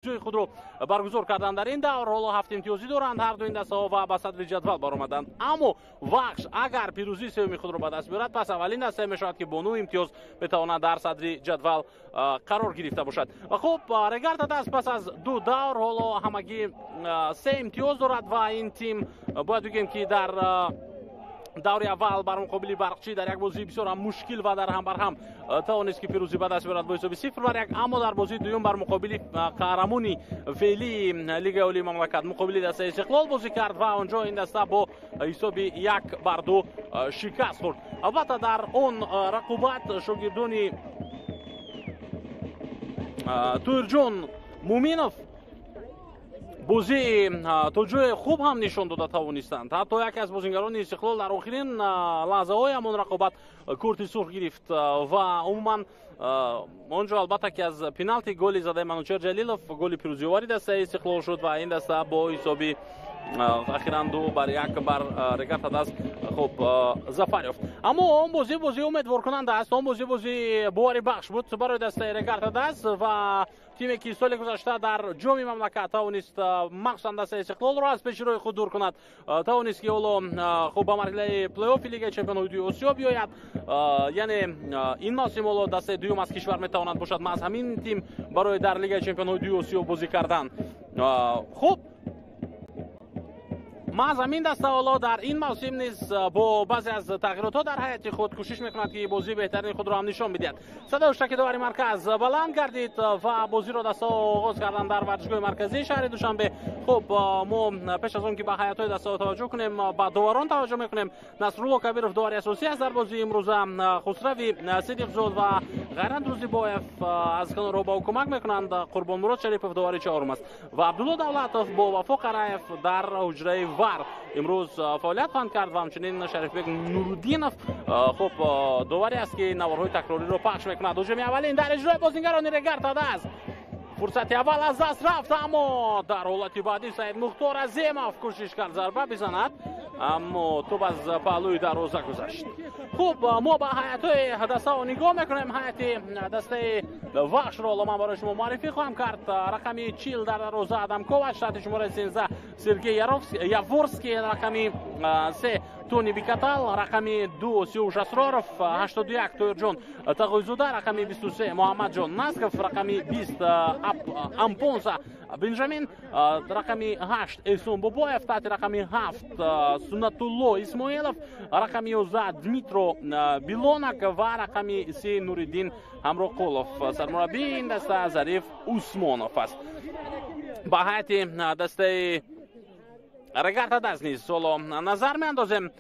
جوی خود رو برگزار کردن در این دور. حالا 7 امتیازی دارند هر دو این دسته ها و به صدر جدول برآمدند. اما وخش اگر پیروزی سومی خود رو به دست بیارد پس اولین دسته میشود که با 9 امتیاز بتواند در صدر جدول قرار گرفته باشد. خب رگارد دست پس از دو دور حالا همگی 3 امتیاز دارد و این تیم باید بگیم که در دور اول بر مقابل برقچی در یک بازی بسیار مشکل و در هم بر هم توانست که پیروزی به دست بیارد با حساب 0-1. اما در بازی دوم بر مقابل قهرمانی فعلی لیگ اولی مملکت مقابل دسته استقلال بازی کرد و آنجا این دسته با حساب 1-2 شکست خورد. البته در اون رقابت شاگردان تویرجان مومینوف بازی توجه خوب هم نشان داده توانستند. حتی یکی از بازیگران استقلال در آخرین لحظه های همون رقابت کورت سرخ گرفت و عموما اونجا البته که از پنالتی گلی زده منوچهر جلیلوف گل پیروزی آوری دسته استقلال شد و این دسته با حسابی اخیراً 2-1 بر رگارد دست خوب ظفر یافت. اما اون بازی امیدوار کننده است. اون بازی باری بخش بود برای دسته رگارد دست و تیمی که سال گذشته در جام مملکت توانست مخصوصا دسته استقلال را از پیش روی خود دور کند، توانست که حالا خوب به مرحله پلی آف لیگ چمپیون‌های آسیا بیاید. یعنی این موسم حالا دسته دوم از کشور میتواند باشد. ما از همین تیم برای در لیگ چمپیون‌های آسیا بازی کردن. خوب ما از همین دسته حالا در این موسم نیز با بعضی از تغییرات در حیات خود کوشش میکند که بازی بهترین خود را هم نشان بدهد. صدای اشتراک داوری مرکز بلند گردید و بازی را دسته آغاز کردن در ورزشگاه مرکزی شهر دوشنبه. خب ما پیش از اون که به حیات های دسته توجه کنیم به داوران توجه میکنیم. نصرالله کبیرов داور اساسی است در بازی امروز. خسروی صدیق زاد و غیرت روزیباєв از کنار رو با کمک میکنند. قربان مراد شریفov داور چهارم است و عبدالله دولتov با وفا قرایف در حجره ور امروز فعالیت خواهند کرد و همچنین شریفبek نورالدینov خب داوری است که نوارهای تکراری رو پخش میکند. هجوم اولین در اجرای بازیگران رگارد است. فرصت اول از دست رفت اما در حالت بعدی سعید مختار عظیمov کوشش کرد ضربه بزند اما توپ از پهلوی دروازه گذشت. خوب ما به هیئت دسته ها نگاه میکنیم. هیئت دسته وخش را من برای شما معرفی خواهم کرد. رقمی 40 در دروازه ادم کوواچ، تحت شماره 13 سرگی یاورسکی، رقمی 3 تونی بیکاتال، رقمی 2 سیوش اسراروف، 81 تویرجان تغویزوده، رقمی 23 محمد جان نسکف، رقمی 20 امپونسا بنجامین، رقمی 8 ایسون باباєв، تحت رقمی 7 سنتулло اسماعیلов، رقمی 11 دمیترو بیلونک و رقمی 3 نوریدین همراقولов. سرمربی این دسته ظریف عثمانov است. با هیئت دسته رگارد دست نیز حالا نظر میاندازیم.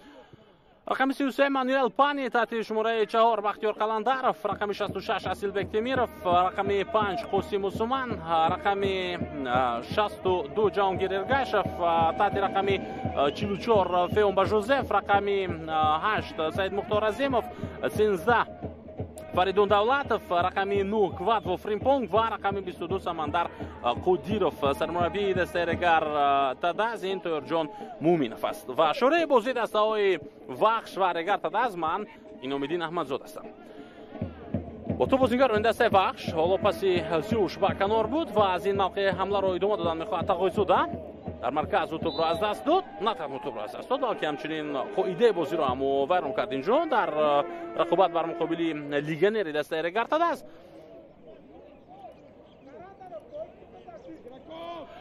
رقم 33 مانوئل پانی، تحت شماره 4 بختیار قلندرов، رقم 66 اسیلبek تیمیرov، رقم 5 قاسم عثمان، رقم 62 جهانگیر ارگاشov، تحت رقم 44 فیومبا ژوزеф، رقم 8 سعید مختار عظیمov، 13 فریدون دولتов، رقم 9 کвадво фримпонг و رقم 22 سمندر قدیرов. سرمربی دسته رگارد دست این تویرجان مومینوف است و شورای بازی دسته های وخش و رگارد دست من این امیدین احمدزاده هستم. با تو بازیگر این دسته وخش حالا پسی سیوش با کنار بود و از این موقع حمله را ادامه دادن میخواهد. تغویزوده در مرکز توپ را از دست داد، نه تنها توپ را از دست داد بلکه همچنین ایده بازی را هم ویران کرد اینجا در رقابت بر مقابل لیگنر دسته رگارد است.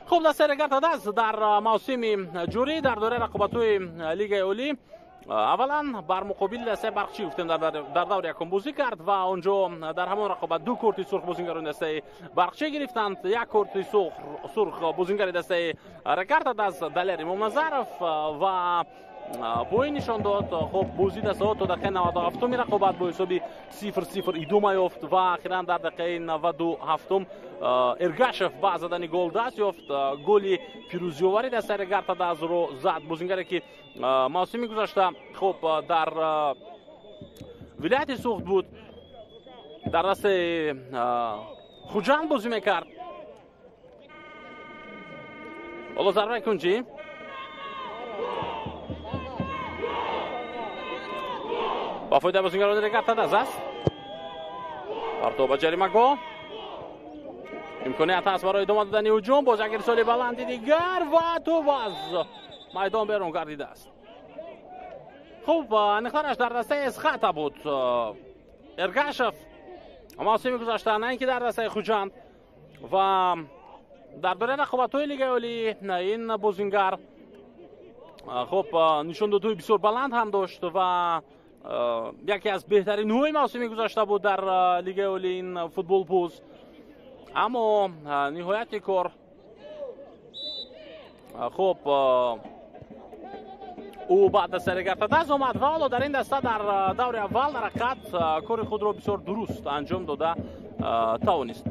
خب دسته رگارد است در موسم جوری در دوره رقابت‌های لیگ اولی اولا بر مقابل دسته برقچی گفتیم در دور یکم بازی کرد و اونجا در همون رقابت 2 کورت سرخ بازیگران دسته برقچی گرفتند. 1 کورت سرخ بازیگر دسته رگارد است دلیر امامنظرov و با این نشان داد خب بازی دسته ها تا دقیقه 97 رقابت با حسابی 0-0 ادامه یافت و اخیراً در دقیقه 97 ارگاشov با زدن گل دست یافت. گل پیروزی آوری دسته رگارد است رو زد. بازیگری که موسم گذشته خب در ولایت سوخت بود، در دسته خوجند بازی میکرد. حالا ضربه کنجی با فایده بازیگران رگارد است. پرتاب جریمه گاه امکانیت هست برای ادامه دادن هجوم. باز یک ارسال بلندی دیگر و تو باز میدان بیرون گردیده است. خوب نخانش در دسته اسخطه بود ارگاشف موسم گذشته، نه اینکه در دسته خوجند. و در دوره رقابت‌های لیگ اولی این بازیگر خب نشون دادهای بسیار بلند هم داشت و یکی از بهترین های موسم گذشته بود در لیگ اولی این فوتبال پوز. اما نهایت کار خب او بعد از سرگرفتگی اومد و حالا در این دسته در دور اول در حقیقت کار خود را بسیار درست انجام داده توانست.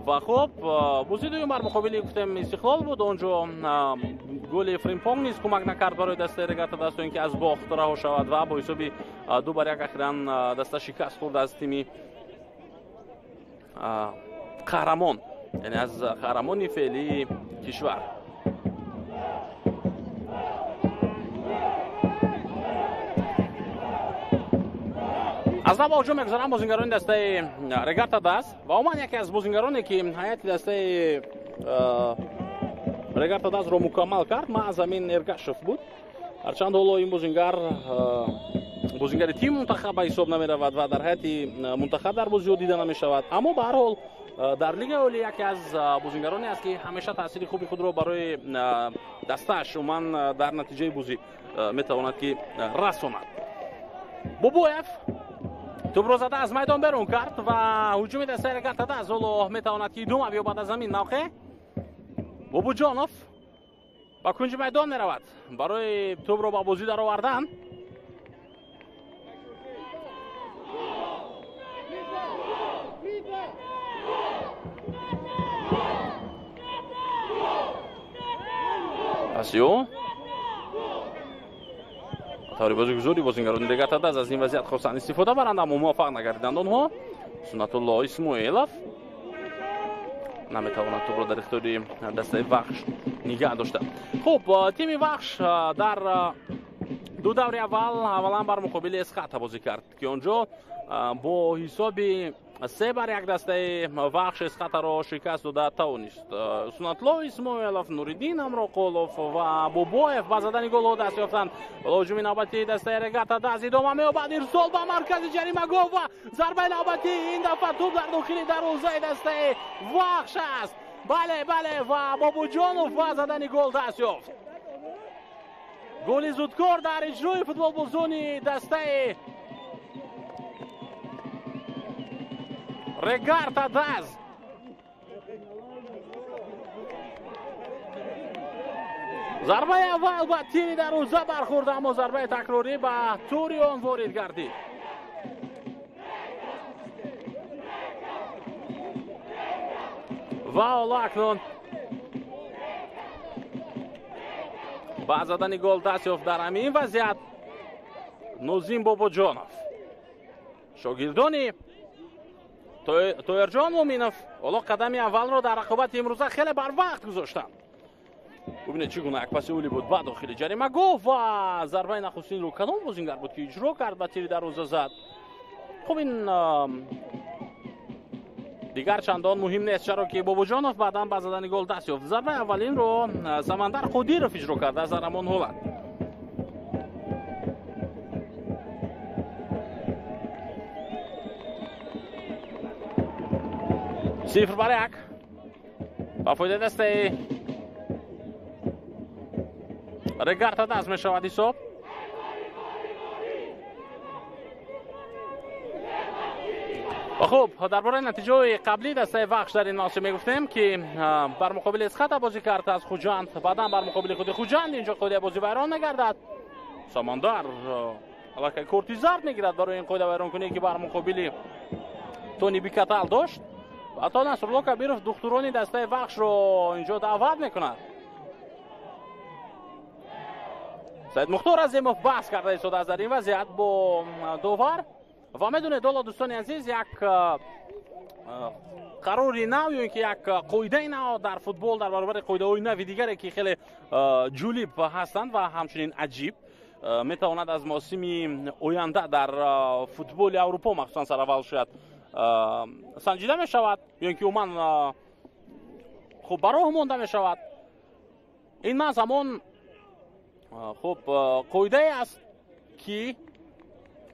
و خب بازی دوم بر مقابل گفتم استقلال بود، اونجا گل فریمپونگ نیز کمک نکرد برای دسته رگرفتگی تا اینکه از باخت رها شود و با حساب 2-1 اخیراً دسته شکست خورد از تیم قهرمان، یعنی از قهرمانی فعلی کشور. از نو هجوم میگذارم بازیگران دسته رگرفتگی است و عموما یکی از بازیگرانی که هیئت دسته رگرفتگی را مکمل کرد ما از همین ارگاشف بود. هرچند حالا این بازیگر تیم منتخب به حساب نمی رود و در هیئت منتخب در بازی دیده نمی شود، اما به هر حال در لیگ اولی یکی از بازیگرانی است که همیشه تاثیر خوبی خود را برای دستش عموما در نتیجه بازی میتواند که رساند. بوبویف توپ را زده از میدان بیرون کرد و هجوم دسته رگرفتگی از حالا میتواند که ادامه بیابد از زمین. موقع بوبوجانوف با کنج میدان میرود برای توپ را با بازی در آوردن. پاسیو طوری بازیگزاری بازیگران رگرفتگی از این وضعیت خواستند استفاده برند اما موفق نگردیدند آنها. سنت الله اسماعیلوف نمیتواند توپ را در اختیار دسته وحش نگه داشته. خب تیم وحش در دو دوره اولا بر مقابل اسخطه بازی کرد که آنجا با حساب 3-1 دسته وحش اسخطه را شکست داده توانست. سنت الله اسماعیلوف، نوریدین امراقولوف و بوبویف با زدن گل دست یافتند. هجوم نوبتی دسته رگرفتگی از ادامه می‌یابد. ارسال به مرکز جریمه گل و ضربه نوبتی. این دفعه توپ در داخل دروازه دسته وحش است. بله و بابوجانوف با زدن گل دست یافت. گل زودکار در اجرای فوتبال بازون دسته رگرفتگی. ضربه اول با تیر دروازه برخورد اما ضربه تکراری به توریان وارد گردید. و حالا اکنون با زدن گل دست یافت در همین وضعیت نوزین بابوجانوف. شاگردانی تویرجان مومینوف حالا قدم اول را در رقابت امروزه خیلی بر وقت گذاشتند. ببینید چگونه یک پاس اولی بود با داخل جریمه گل و ضربه نخستین رو کدام بازیگر بود که اجرا کرد و تیر دروازه زد. خب این دیگر چندان مهم نیست چرا که بابوجانوف بعداً با زدن گل دست یافت. ضربه اولین رو سمندر خودیروف اجرا کرد از ارمان هلند. صفر بر یک با فایده دسته رگرفتگی از میشود حساب. خب درباره نتیجه قبلی دسته وحش در این موسم میگفتیم که بر مقابل اسخطه بازی کرد از خوجند، بعدا بر مقابل خود خوجند اینجا قاعده بازی ویران نگردد. سمندر علاقه کورتی زرد میگیرد برای این قاعده ویران کنی که بر مقابل تونی بیکتل داشت و حتی نصرالله کبیروف دخترانی دسته وحش رو اینجا دعوت میکند. سید مختار عظیموف بحث کرده ایستاده از در این وضعیت با دوور و میدونه دولا دوستان عزیز یک قراری نو یا که یک قاعده نو در فوتبال در برابر قاعده های نو دیگری که خیلی جالب هستند و همچنین عجیب میتواند از موسم آینده در فوتبال اروپا مخصوصا سراول شد سنجیده می شود یا که عموما خوب براه مونده می شود. این ما زمان خوب قاعده است که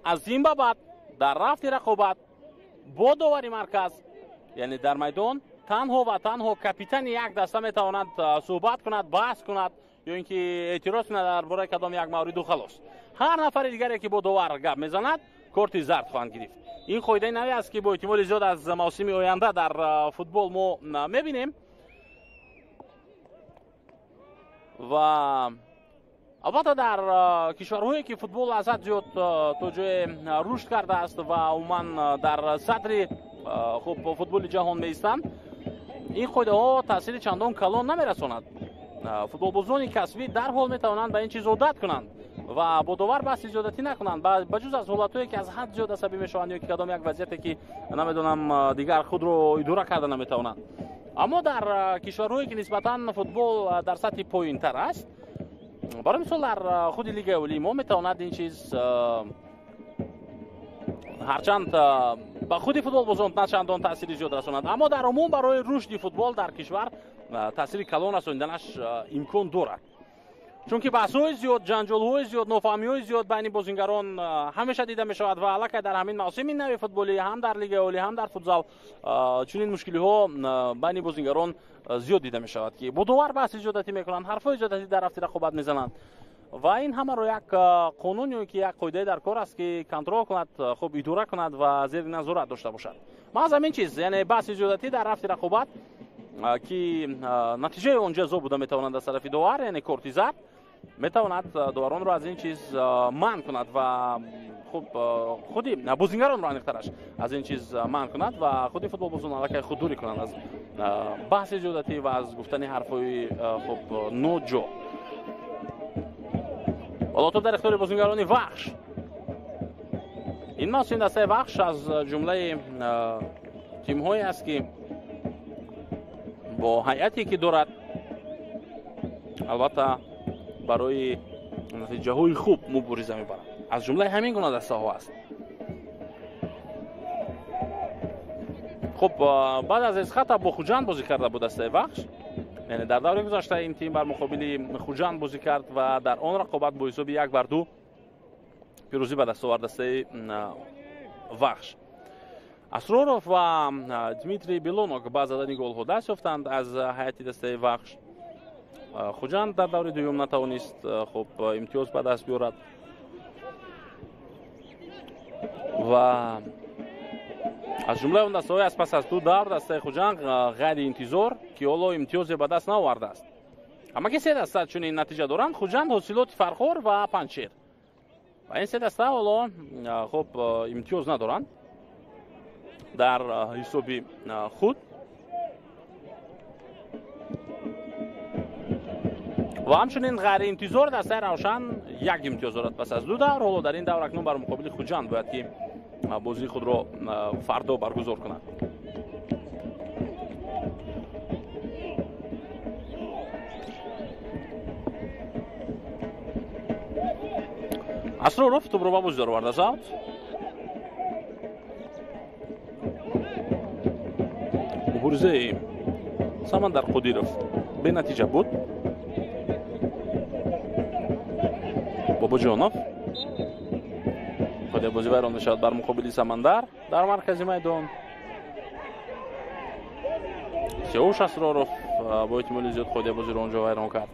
از این بعد در رفت رقابت با داوری مرکز، یعنی در میدان تنها و تنها کاپیتان یک دسته میتواند صحبت کند، بحث کند یا اینکه اعتراض کند درباره کدام یک مورد و خلاص. هر نفر دیگری که با داور گپ میزند کارت زرد خواهند گرفت. این قاعده نوی است که با احتمال زیاد از موسم آینده در فوتبال ما میبینیم و البته در کشورهایی که فوتبال از حد زیاد تا جای رشد کرده است و عموما در صدر خوب فوتبال جهان میستند، این قاعده ها تاثیر چندان کلان نمیرساند. فوتبال بازان کسبی در حال میتوانند به این چیز عادت کنند و با داور بحث زیادتی نکنند، بجز از حالتایی که از حد زیاد عصبی میشوند یا که کدام یک وضعیتی که نمیدونم دیگر خود رو اداره کرده نمیتوانند. اما در کشورهایی که نسبتا فوتبال در سطح پایین‌تر است، برای مثال در خود لیگ اولی ما میتواند این چیز هرچند به خود فوتبال بازان نه چندان تاثیر زیاد رساند، اما در عموم برای رشد فوتبال در کشور تاثیر کلان رساندنش امکان دارد. چون که بحث‌های زیاد، جنجال‌های زیاد، نافهمی‌های زیاد بین بازیگران همیشه دیده می‌شود و البته در همین موسم نوی فوتبالی هم در لیگ اولی هم در فوتزال چنین مشکل‌ها بین بازیگران زیاد دیده می‌شود که با داور بحث زیادتی می‌کنند، حرف‌های زیادتی در رفت رقابت می‌زنند و این همه رو یک قانونی که یک قاعده در کار است که کنترل کند، خوب اداره کند و زیر نظارت داشته باشد. ما از همین چیز یعنی بحث زیادتی در رفت رقابت که نتیجه اون جزا بوده می‌تواند از طرف داور یعنی کارت زرد میتواند داوران رو از این چیز منع کند و خوب خودی بازیگران رو نیخترش از این چیز منع کند و خودی فوتبال بازان علاقه خود دوری کنند از بحث زیادتی و از گفتن حرفای خوب نوجو. حالا تو در اختیار بازیگران وحش. این موسم دسته وحش از جمله تیم هایی است که با هیئتی که دارد البته برای نتیجه های خوب مبارزه میبرند. از جمله همین گونه دسته ها است. خب بعد از اسقاط با خوجند بازی کرده بود دسته وحش، یعنی در دوره گذشته این تیم بر مقابل خوجند بازی کرد و در آن رقابت با حساب 1-2 پیروزی به دست آورد دسته وحش. اسرارов و دمیتری بیلونوک با زدن گل ها دست یافتند از هیئت دسته وحش. خوجند در دوره دوم نتوانست خب امتیاز به دست بیارد و از جمله اون دسته‌های از پس از دو دور دسته خوجند غیر انتظار که حالا امتیاز به دست نآورده است. اما که سه دسته چون این نتیجه دارند، خوجند حاصلات فرخور و پنجشیر و این سه دسته حالا خب امتیاز ندارند در حساب خود و همچنین غیر انتظار دسته روشن یک امتیاز دارد پس از دو دور. حالا در این دور اکنون بر مقابل خوجند باید که بازی خود را فردا برگزار کند. اسرارов to'g'ri va buzdir vardas out. مبارزه سمندر قدیرov به نتیجه بود. باباجانov خود بازی ویران میشود بر مقابل سمندر در مرکز میدان. سیاوش اسرارov با احتمال زیاد خود بازی را اونجا ویران کرد.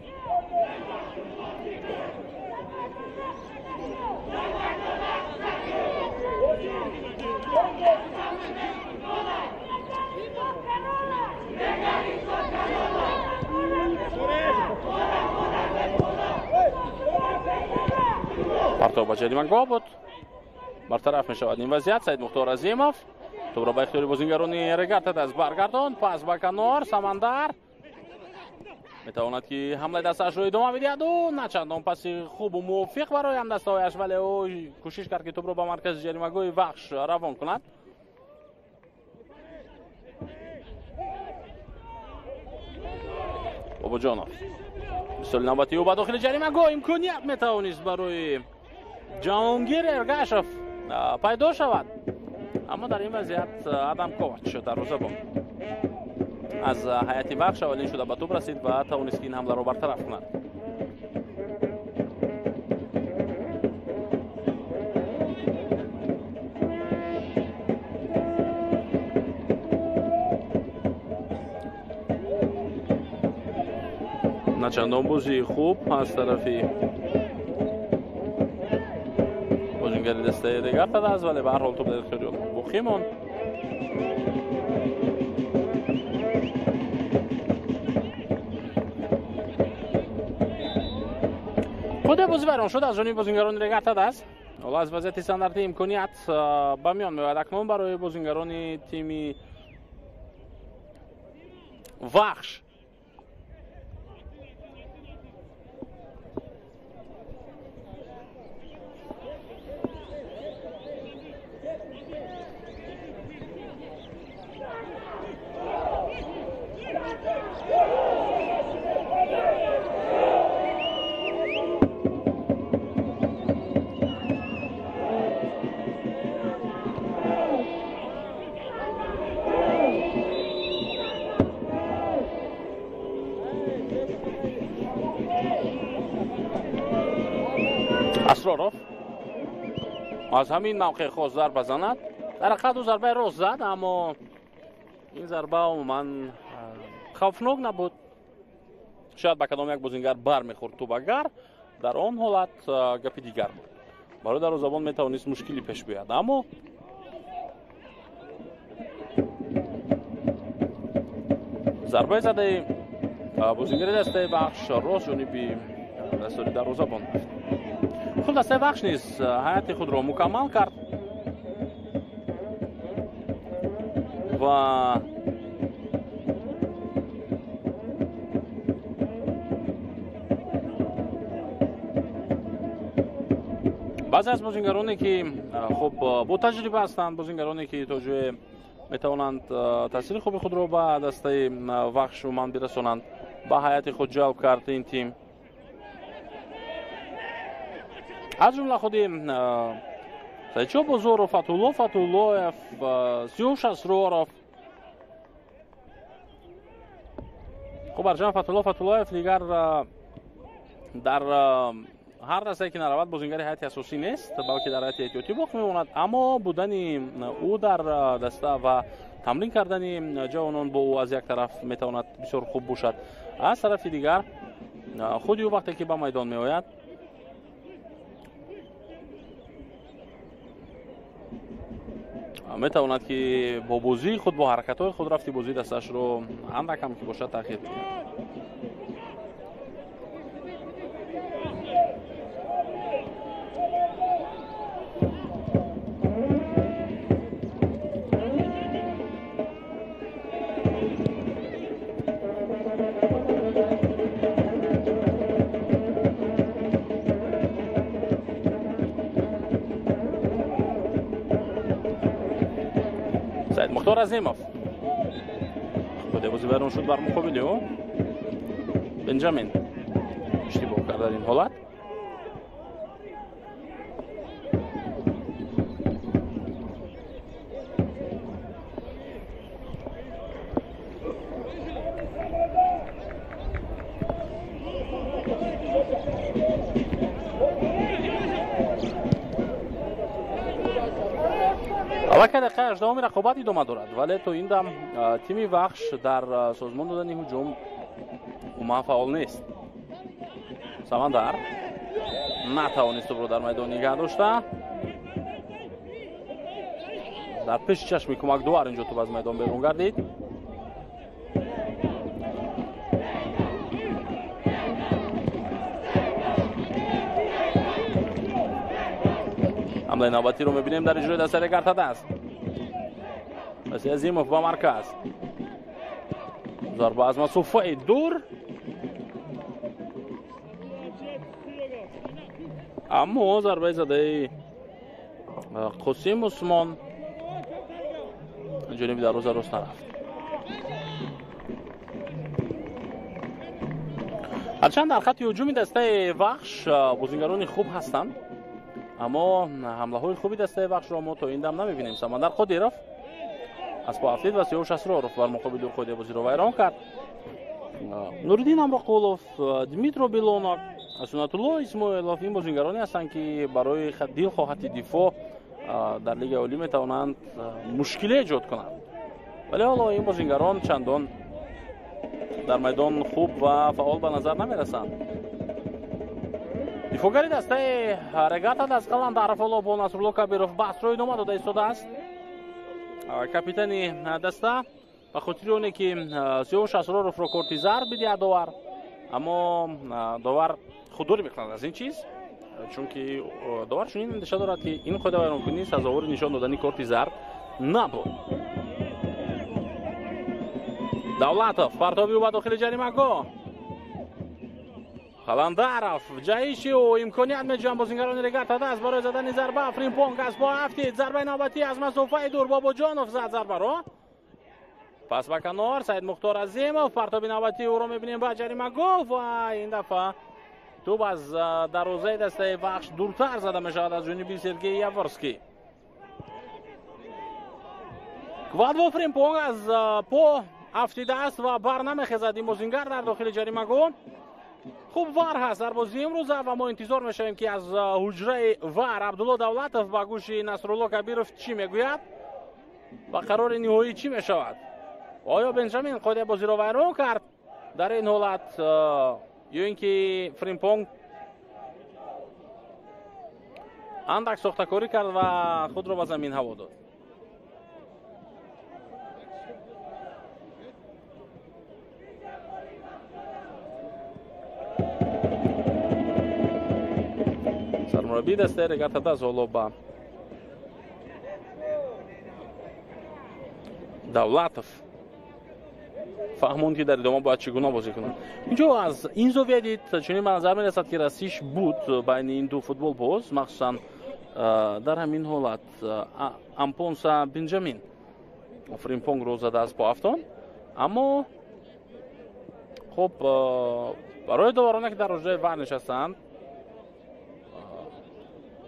پرتاب به جریمه گاه بود. برطرف می شود این وضعیت. سید مختار عظیمov توپ را به اختیار بازیگران رگات دست برگرداند. پاس به کنار سمندر میتواند که حمله دستش رو ادامه بدهد و نه چندان پاس خوب و موفق برای هم دستهایش، ولی او کوشش کرد که توپ را به مرکز جریمه گاه وحش روان کند. باباجانov سال نوبتی او به داخل جریمه گاه امکانیت میتوانست برای جهانگیر ارگاشف پیدا شود، اما در این وضعیت آدم کوچ دروازه‌بان از هیئت بخش اولین شده به توپ رسید و توانست این حمله را برطرف کند. نچندان بازی خوب از طرفی بازیگر دسته دیگر داده است، ولی به هر حال توپ در اختیار بوخی ماند. خود بازی بیرون شد از جانب بازیگران دیگر داده است. حالا از وضعیت استانداردی امکانیت به میان میآید اکنون برای بازیگران تیم وخش. اسرارov از همین موقع خواست ضربه بزند. در حقیقت ضربه راست زد، اما این ضربه عموما خوفناک نبود. شاید به کدام یک بازیگر بر میخورد توپ، اگر در آن حالت گپی دیگر بود. برای دروازه‌بان میتوانست مشکلی پیش بیاید، اما ضربه زده بازیگر دسته بخش راست جانبی دستاری دروازه‌بان رفت. خود دسته بخش نیز هیئت خود را مکمل کرد و بعضی از بازیگرانی که خب با تجربه هستند، بازیگرانی که تا جای میتوانند تاثیر خوب خود را به دسته وخش و من برسانند، به هیئت خود جلب کرد این تیم. از جمله خود سایچو بزرگ، فتولویف، سیوش اسرارov. خب برجام فتولویف دیگر در هر رسایی که نرود بازیگر هیئت اساسی نیست، بلکه در هیئت احتیاطی باقی میماند، اما بودن او در دسته و تمرین کردن جوانان با او از یک طرف میتواند بسیار خوب باشد. از طرف دیگر خود او وقتی که به میدان میآید میتواند که با بازی خود، با حرکت‌های خود رفتی بازی دستش رو اندک هم که باشد تأخیر بگیرد. مختار عظیموف خود بازی بیرون شد بر مقابل او. بنجامین اشتباه کرد در این حالت. که دقیقه 18 رقابت ادامه دارد، ولی تو این دم تیم وخش در سازمان دادن هجوم عموما فعال نیست. سمندر نتوانست رو در میدان نگه داشته. در پیش چشم کمک دوار اینجا تو از میدان بیرون گردید. حمله نوبتی رو میبینیم در اجرای دسته رگرتاده است. بسی عظیموف با مرکز، ضربه از مسافه دور، اما ضربه زده قاسم عثمان جانب دروازه راست نرفت. هرچند در خط هجومی دسته وخش بازیگران خوب هستند، اما حمله های خوبی دسته وخش را ما تا این دم نمیبینیم. سمندر قدیرов از پا افتید و سیاوش اسرارов بر مقابل خود بازی رو ویران کرد. نوردین امرقولов، دمیترو بیلونок، سنت‌الله اسماعیلов این بازیگرانی هستند که برای دلخواهی دفاع در لیگ عالی میتوانند مشکل ایجاد کنند. ولی حالا این بازیگران چندان در میدان خوب و فعال به نظر نمیرسند. دفاعگری دسته رگاتا از قلندر فالو با نصرالله کبیرов بحث رو ادامه داده ایستاده است. کاپیتانی دسته به خاطر اونه که سیاوش اسرارов رو کارت زرد بده داور، اما داور خودداری میکند از این چیز، چون که داور چنین اندیشه دارد که این خود ویرانکنی سزاوار نشان دادن کارت زرد نبود. давлатов партоби ба дохили ҷаримагоҳ. қаландаров ҷаишиу имконият меҷӯянд бозингарони регата даст барои задани зарба. фримпонг аз по ҳафтид зарбаи навбатӣ аз масофаи дур бобоҷонов зад зарбаро. пас ба канор саид мухтор азимов партоби навбатӣ ӯро мебинем ба ҷаримагоҳ ва ин дафъа тӯб аз дарозаи дастаи бахш дуртар зада мешавад аз ҷониби сергей яворский. квадво фримпонг аз по افتیده است و بر نمیخیزد این بازیگر در داخل جریمه. خوب وار هست در بازی امروز و ما انتظار میشویم که از حجره وار عبدالله دولتов با گوش نصرالله کبیرov چی میگوید و قرار نهایی چی میشود. آیا بنجامین خود بازی را ویران کرد در این حالت یا اینکه فریمپونگ اندک ساختکاری کرد و خود را به زمین هوا داد. سرمربی دسته رگاتا داز حالا با давлатов فهموند که در ادامه باید چگونه بازی کنند. اینجا از این زاویه دید چنین به نظر میرسد که رسیش بود بین این دو فوتبال باز، مخصوصا در همین حالت امپونسا بنجامین فریمپونگ رو زده از پا افتان، اما خب برای داورانی که در حجره ور نشستند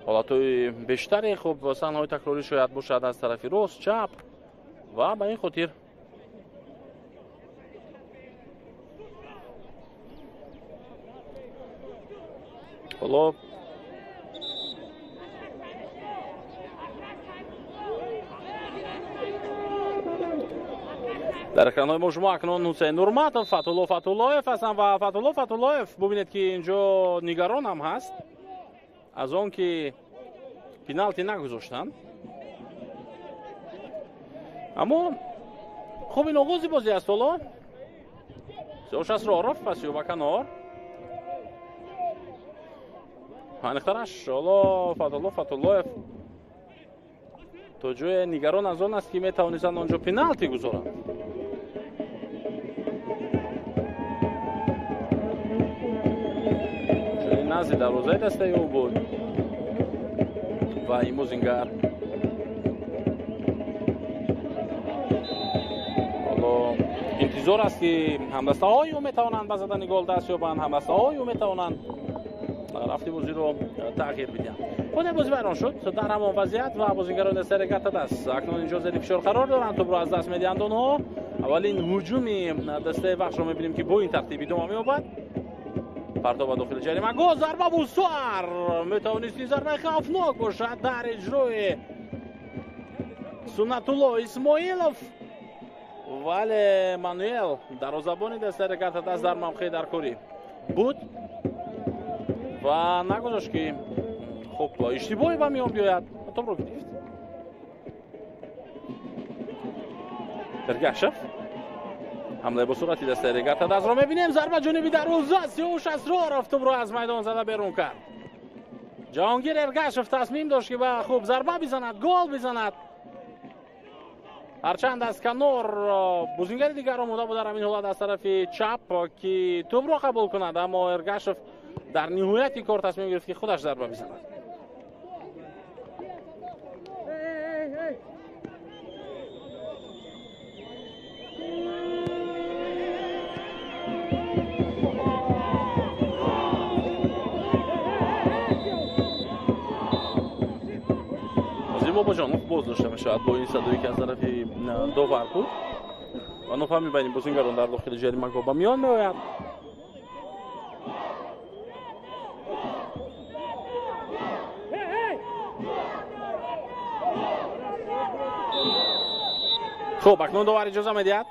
حالتهای بیشتری خب صحنه‌های تکراری شاید باشد از طرف راست چپ و به این خاطر حالا در اکران‌های ما شما اکنون حسین نورماتov فتولاєв هستند و فتولاєv ببینید که اینجا نگران هم هست از آن که پنالتی نگذاشتند، اما خوب این آغاز بازی است. حالا سیاوش اسرارов پسیو با کنار هنخترش حالا فتولاєv تا جای نگران از آن است که میتوانستند آنجا پنالتی گذارند. چنین نزدی در روزای دسته او بود و این بازیگر حالا انتظار است که همدسته‌های او میتوانند به زدن گل دست یابند، همدسته‌های او میتوانند رفت بازی رو تغییر بدن. خود بازی ویران شد در همان وضعیت و بازیگران دسته رگاتا دست اکنون اینجا زیر فشار قرار دارند، توپ رو از دست میدهند آنها. اولین هجومی دسته بخش رو میبینیم که با این ترتیب ادامه می‌یابد. پرتاب داخل جریمه گل، ضربه بسیار میتوانست ضربه خوفناک باشد در اجرای سنت‌الله اسماعیلov، ولی مانوئل دروازه‌بان دسته رگاتا دست در موقع درکاری بود و نگذاشت که خب اشتباهی به میان بیاید. توپ رو گرفت ارگاشف، حمله با سرعتی دسته رگاتا دست را میبینیم. ضربه جانبی دروازه، سیاوش اسرارov توپ رو از میدان زده بیرون کرد. جهانگیر ارگاشف تصمیم داشت که با خوب ضربه بزند، گل بزند، هرچند از کنار بازیگر دیگر آمده بود در همین حالت از طرف چپ که توپ را قبول کند، اما ارگاشف در نهایت کار تصمیم گرفت که خودش ضربه بزند. باباجانov باز داشته میشود با این صدایی که از طرف داور بود و نفهم میبینیم بازیگران در داخل جریمه با میان میآید. خب اکنون داور اجازه میدهد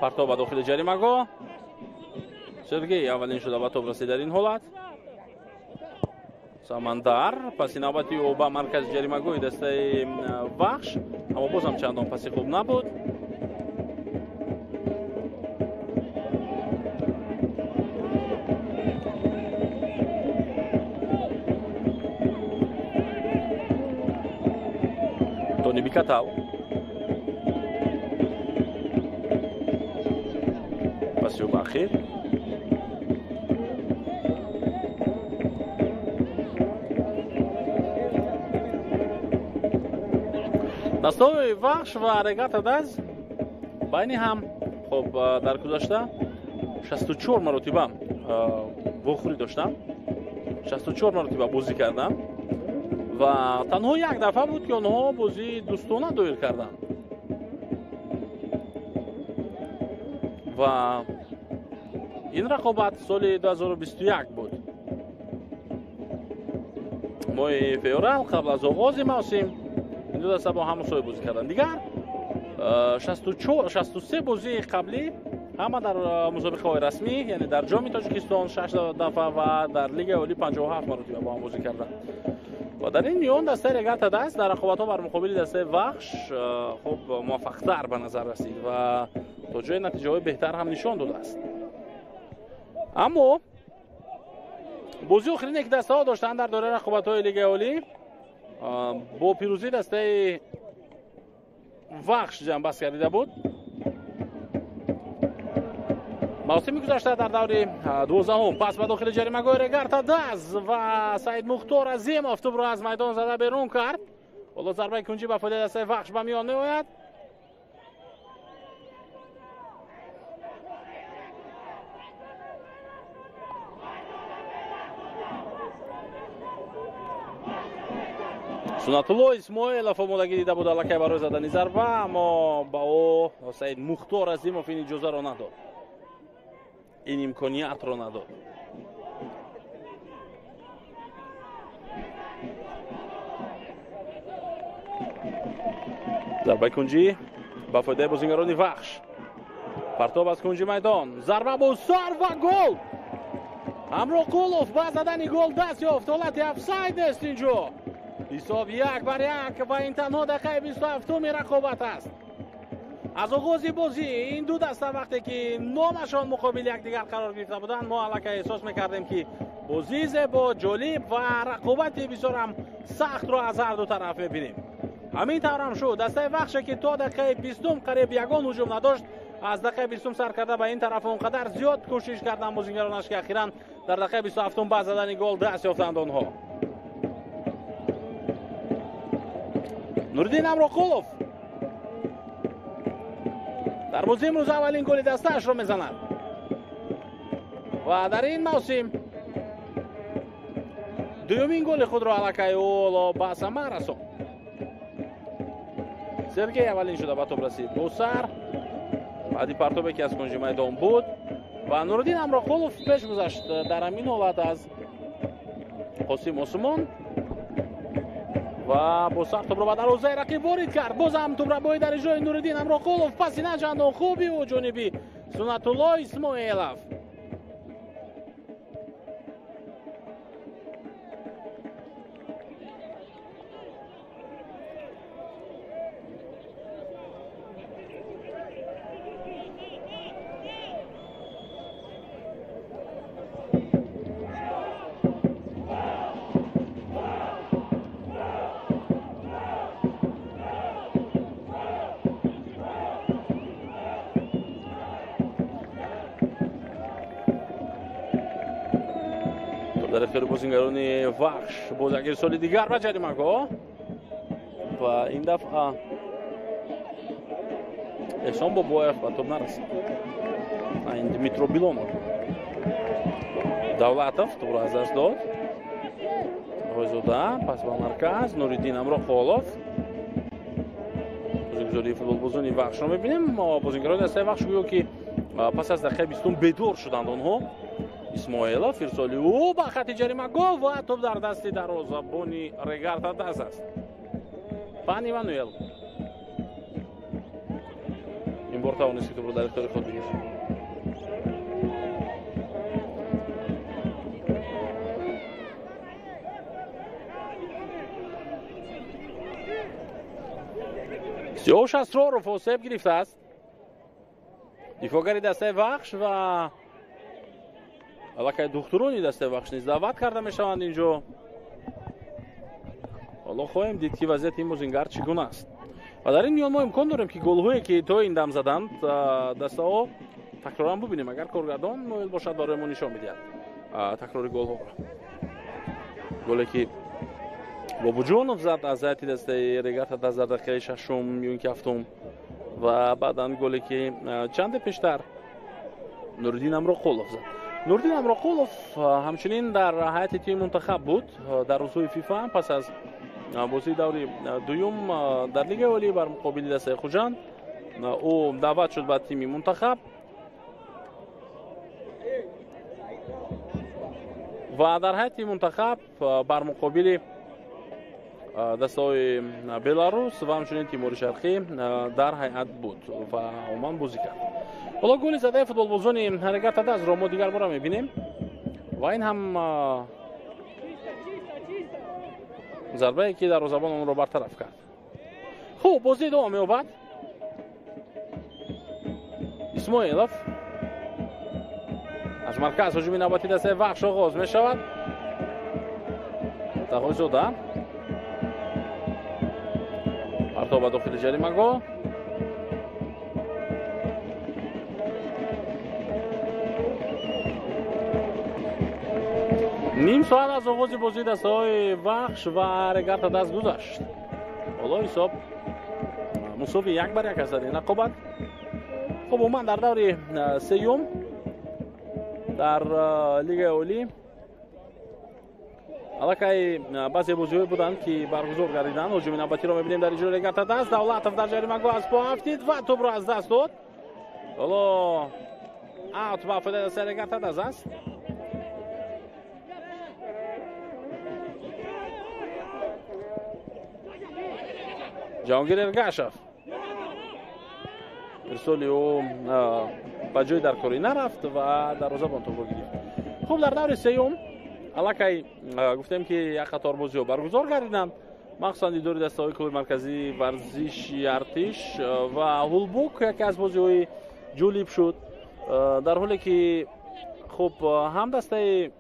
پرتاب به داخل جریمه. سرگئی اولین شده به توپ رسید در این حالت. ساماندار پس نوبتی او به مرکز جریمه دسته وحش اما بازم چندان پسی خوب نبود. تونی بیکتاو پسی او به اخیر دستاوی وحش و رگات دز بینی هم خب در گذشته 64 مرتبه وخوری داشتم 64 مرتبه بازی کردم و تنها یک دفعه بود که آنها بازی دوستانه دایر کردن و این رقابت سال 2021 بود. ماه فوریه قبل از آغاز موسم این دو دسته با هم مساوی بازی کردن. دیگر 63 بازی قبلی همه در مسابقه های رسمی یعنی در جام تاجیکستان 6 دفعه و در لیگ عالی 57 مرتبه با هم بازی کردن و در این میان دسته رگات دست در رقابت ها بر مقابل دسته وحش خب موفق تر به نظر رسید و تا جای نتیجه های بهتر هم نشان داده است. اما بازی آخرین که دسته ها داشتن در دوره رقابت های لیگ عالی با پیروزی دسته وحش جنبست گردیده بود. موسمی گذشته در دور 12 پس به داخل جریمه رگارتا دز و سعید مختار عظیمov توپ را از میدان زده بیرون کرد. حالا ضربه کنجی به فایده دسته وحش به میان میآید. Сунатулло Исмоилов омодагӣ дида буд аллакай барои задани зарба, аммо ба о Саид Мухтор Азимов ин иҷозаро надод, ин имкониятро надод. зарбаи кунҷӣ ба фоидаи бозингарони вахш. партоб аз кунҷи майдон, зарба бо сар ва гол. Амроқулов ба задани гол даст ёфт. ҳолати офсайд нест инҷо. ҳисоб 1-1 ва ин танҳо дақиқаи 27-уми рақобат аст. аз оғози бозӣ ин ду даста вақте ки номашон муқобили якдигар қарор гирифта буданд, мо аллакай эҳсос мекардем ки бозии зебо, ҷолиб ва рақобати бисёр ҳам сахтро аз ҳар ду тараф мебинем. ҳамин таврам шуд. дастаи вахше ки то дақиқаи 20 қариб ягон ҳуҷум надошт, аз дақиқаи 20 сар карда ба ин тараф он қадар зиёд кӯшиш карданд бозигаронаш ки ахиран дар дақиқаи 27 ба задани гол даст ёфтанд онҳо. Нуриддин Амроқулов дар бозии имрӯз аввалин голи дастаашро мезанад ва дар ин мавсим дуюмин голи худро аллакай оло ба сама расонд. Сергей аввалин шуда ба топ расид бо сар баъди партобе ки аз кунҷи майдон буд ва Нуриддин Амроқулов пеш гузашт дар ҳамин ҳолат аз Қосим Осмон ва бо сар тӯбро ба дарвозаи рақиб ворид кард. бозам тӯбрабоӣ дар иҷрои Нуриддин Амроқулов, паси на чандон хуби ӯ ҷониби Сунатулло Исмоилов. дар ихтиёри бозингарони вахш бозагир соли дигар ба ҷаримагоҳ ва ин дафъа эҳсон бобоев ба топ нарасид. ин Дмитро Билонов. Давлатов тӯбро аз даст дод Тағойзода пас ба марказ Нуриддин Амрохолов. Бозингузори футболбозони Вахшро мебинем. Бозингузори дастаи Вахш гӯё ки пас аз дақиқаи 20 бедор шуданд онҳо. Исмоилов ирсоли ӯ ба хати ҷарима гол ва топ дар дасти дарвозабони Регарта Даз аст. Пан Имануэл ин бор тавонист ки тӯбро дар ихтиёри худ бигирад. Сиёш Асроров осеб гирифтааст. дифогари дастаи Вахш ва аллакай духтурони дастаи Вахш низ даъват карда мешаванд инҷо. ҳоло хоҳем дид ки вазъияти ин бозингар чӣ гуна аст. ва дар ин миён мо имкон дорем ки голҳое ки то ин дам заданд дастаҳо такроран бубинем. агар коргардон моил бошад барои мо нишон бидиҳад такрори голҳоро. голе ки Бобуҷонов зад аз ҳайати дастаи Регарта Даз дар дақиқаи 6-ум ё ин ки 7-ум ва баъдан голе ки чанде пештар Нуриддин Амрохолов зад. Нуриддин Амрохолов ҳамчунин дар ҳайати тими мунтахаб буд дар рӯзҳои фифа пас аз бозии даври дуюм дар лигаи олӣ бар муқобили дастаи Хуҷанд ӯ даъват шуд ба тими мунтахаб ва дар ҳайати мунтахаб бар муқобили дастаҳои Беларус ва ҳамчунин Тимори Шарқӣ дар ҳайат буд ва умуман бозӣ кард. ҳоло голи задаи футболбозони Регарта Дазро мо дигар бора мебинем ва ин ҳам зарбае ки дарвозабон онро бартараф кард. хуб, бозӣ давом меёбад. Исмоилов аз марказ ҳуҷуми навбати дастаи Вахш оғоз мешавад. Тағойзода партов ба дохили ҷаримагоҳ. ним соат аз оғози бозии дастаҳои Вахш ва Регарта Даз гузашт. ҳоло ҳисоб мусови 1-1 аст дар ин рақобат. хуб, умуман дар даври сеюм дар лигаи олӣ аллакай баъзе бозиҳое буданд ки баргузор гардиданд. ҳуҷуми навбатиро мебинем дар иҷрои Регарта Даз. Давлатов дар ҷаримагоҳ аз по афтид ва тӯбро аз даст дод. ҳоло аут ба фоидаи дастаи Регарта Даз аст. ҷаҳонгир Эргашев ирсоли ӯ ба ҷои даркорӣ нарафт ва дарвозабон тӯбро гирифт. хуб, дар даври сеюм аллакай гуфтем ки як қатор бозиҳо баргузор гардиданд, махсусан дидори дастаҳои клуби марказии варзиши Артиш ва Ҳулбук яке аз бозиҳои ҷолиб шуд, дар ҳоле ки хуб ҳам дастаи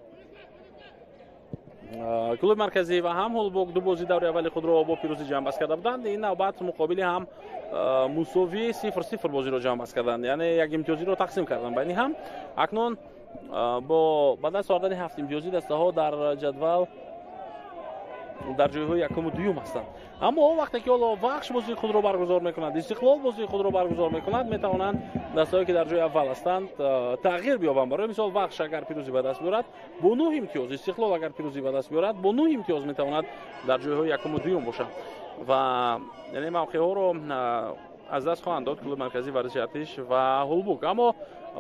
клуби марказӣ ва ҳам Ҳулбук ду бозии даври аввали худро бо пирӯзӣ ҷамъбаст карда буданд. ин навбат муқобили ҳам мусови 0-0 бозиро ҷамъбаст карданд, яъне як имтиёзиро тақсим карданд байни ҳам. акнун ба даст овардани 7 имтиёзӣ дастаҳо дар ҷадвал дар ҷойҳои якуму дуюм ҳастанд. аммо вақте ки ҳоло Вахш бозии худро баргузор мекунад, Истиқлол бозии худро баргузор мекунад, метавонанд дастаҳое ки дар ҷои аввал ҳастанд тағйир биёбанд. барои мисол Вахш агар пирӯзӣ ба даст биёрад бо 9 имтиёз, Истиқлол агар пирӯзӣ ба даст биёрад бо 9 имтиёз метавонад дар ҷойҳои якуму дуюм бошад ва яъне мавқеъҳоро аз даст хоҳанд дод клуби марказии варзиши Артиш ва Ҳулбук. аммо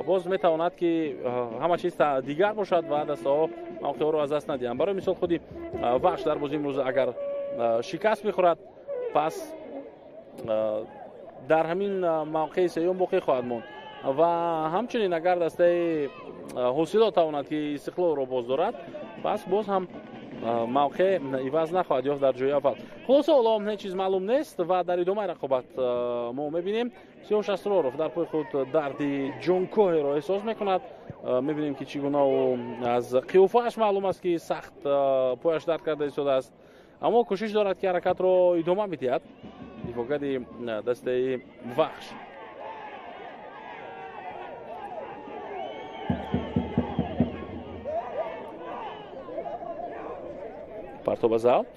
боз метавонад ки ҳама чиз дигар бошад ва дастаҳо мавқеъҳоро аз даст надиҳанд. барои мисол худи Вахш дар бозии имрӯз агар шикаст бихӯрад, пас дар ҳамин мавқеи сеюм боқӣ хоҳад монд ва ҳамчунин агар дастаи ҳосилот тавонад ки Истиқлолро боз дорад, пас боз ҳам мавқеъ иваз нахоҳад ёфт дар ҷои аввал. хулоса ҳоло ҳеҷ чиз маълум нест ва дар идомаи рақобат мо мебинем Сиёш Асроров дар пои худ дарди ҷонкоҳеро эҳсос мекунад. мебинем ки чӣ гуна ӯ аз қиёфааш маълум аст ки сахт пояш дард карда истодааст, аммо кӯшиш дорад ки ҳаракатро идома бидиҳад. дифогари дастаи Вахш партов аз аут.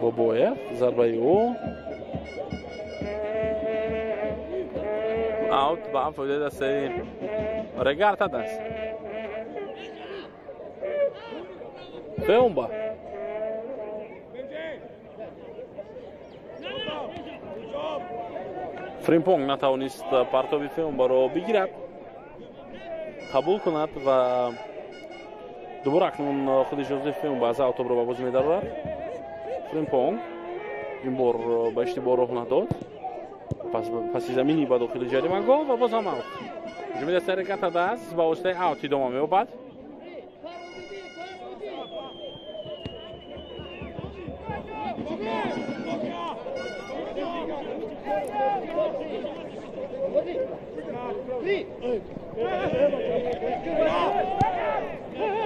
Бобоев зарбаи ӯ аут ба фоидаи дастаи Регарта Даз. فیومبا فریمپونگ نتوانست پرتاب فیومبا را بگیرد، قبول کند و دوباره اکنون خود جوزف فیومبا از آوتوب را به بازی می‌دارد. فریمپونگ این بار به اشتباه راه نداد، پس زمینی به داخل جریمه‌گاه و باز هم اوت. جمعیت سرکت دست با واسطه اوت ادامه می‌یابد.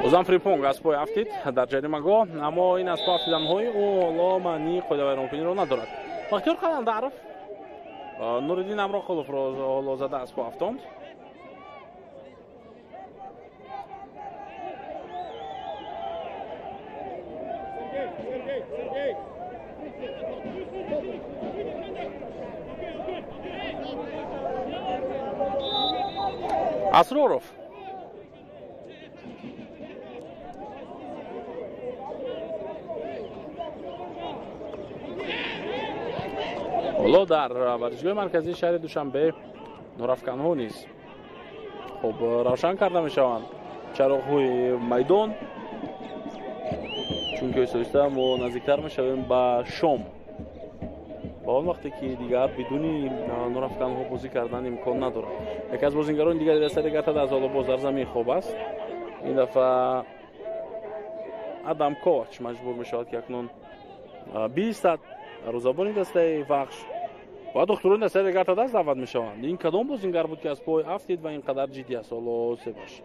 بازم فریمپونگ از پای افتید در جریمه‌گاه، اما این از پای افتیدن‌های او لا معنی قاعده‌ویرانکنی را ندارد. بختیار قلندرов نورالدین امراخلов را زده از پای افتاند. اسرارов حالا در ورزشگاه مرکزی شهر دوشنبه نورافکن‌ها نیز خب روشن کرده میشوند چراغ‌های میدان، چون که ایسته ما نزدیکتر میشویم به شام. با اون وقتی که دیگر بدون نورافکن‌ها بازی کردن امکان ندارد. یکی از بازیگران دیگر دسته گرفته از حالا باز در زمین خوب است. این دفعه ادم کوچ مجبور میشود که اکنون 20 روزابانی دسته وخش و دکتران دسته گرفته دست دعوت میشوند. این کدام بازیگر بود که از پای افتید و اینقدر جدی است؟ حالا سه باش.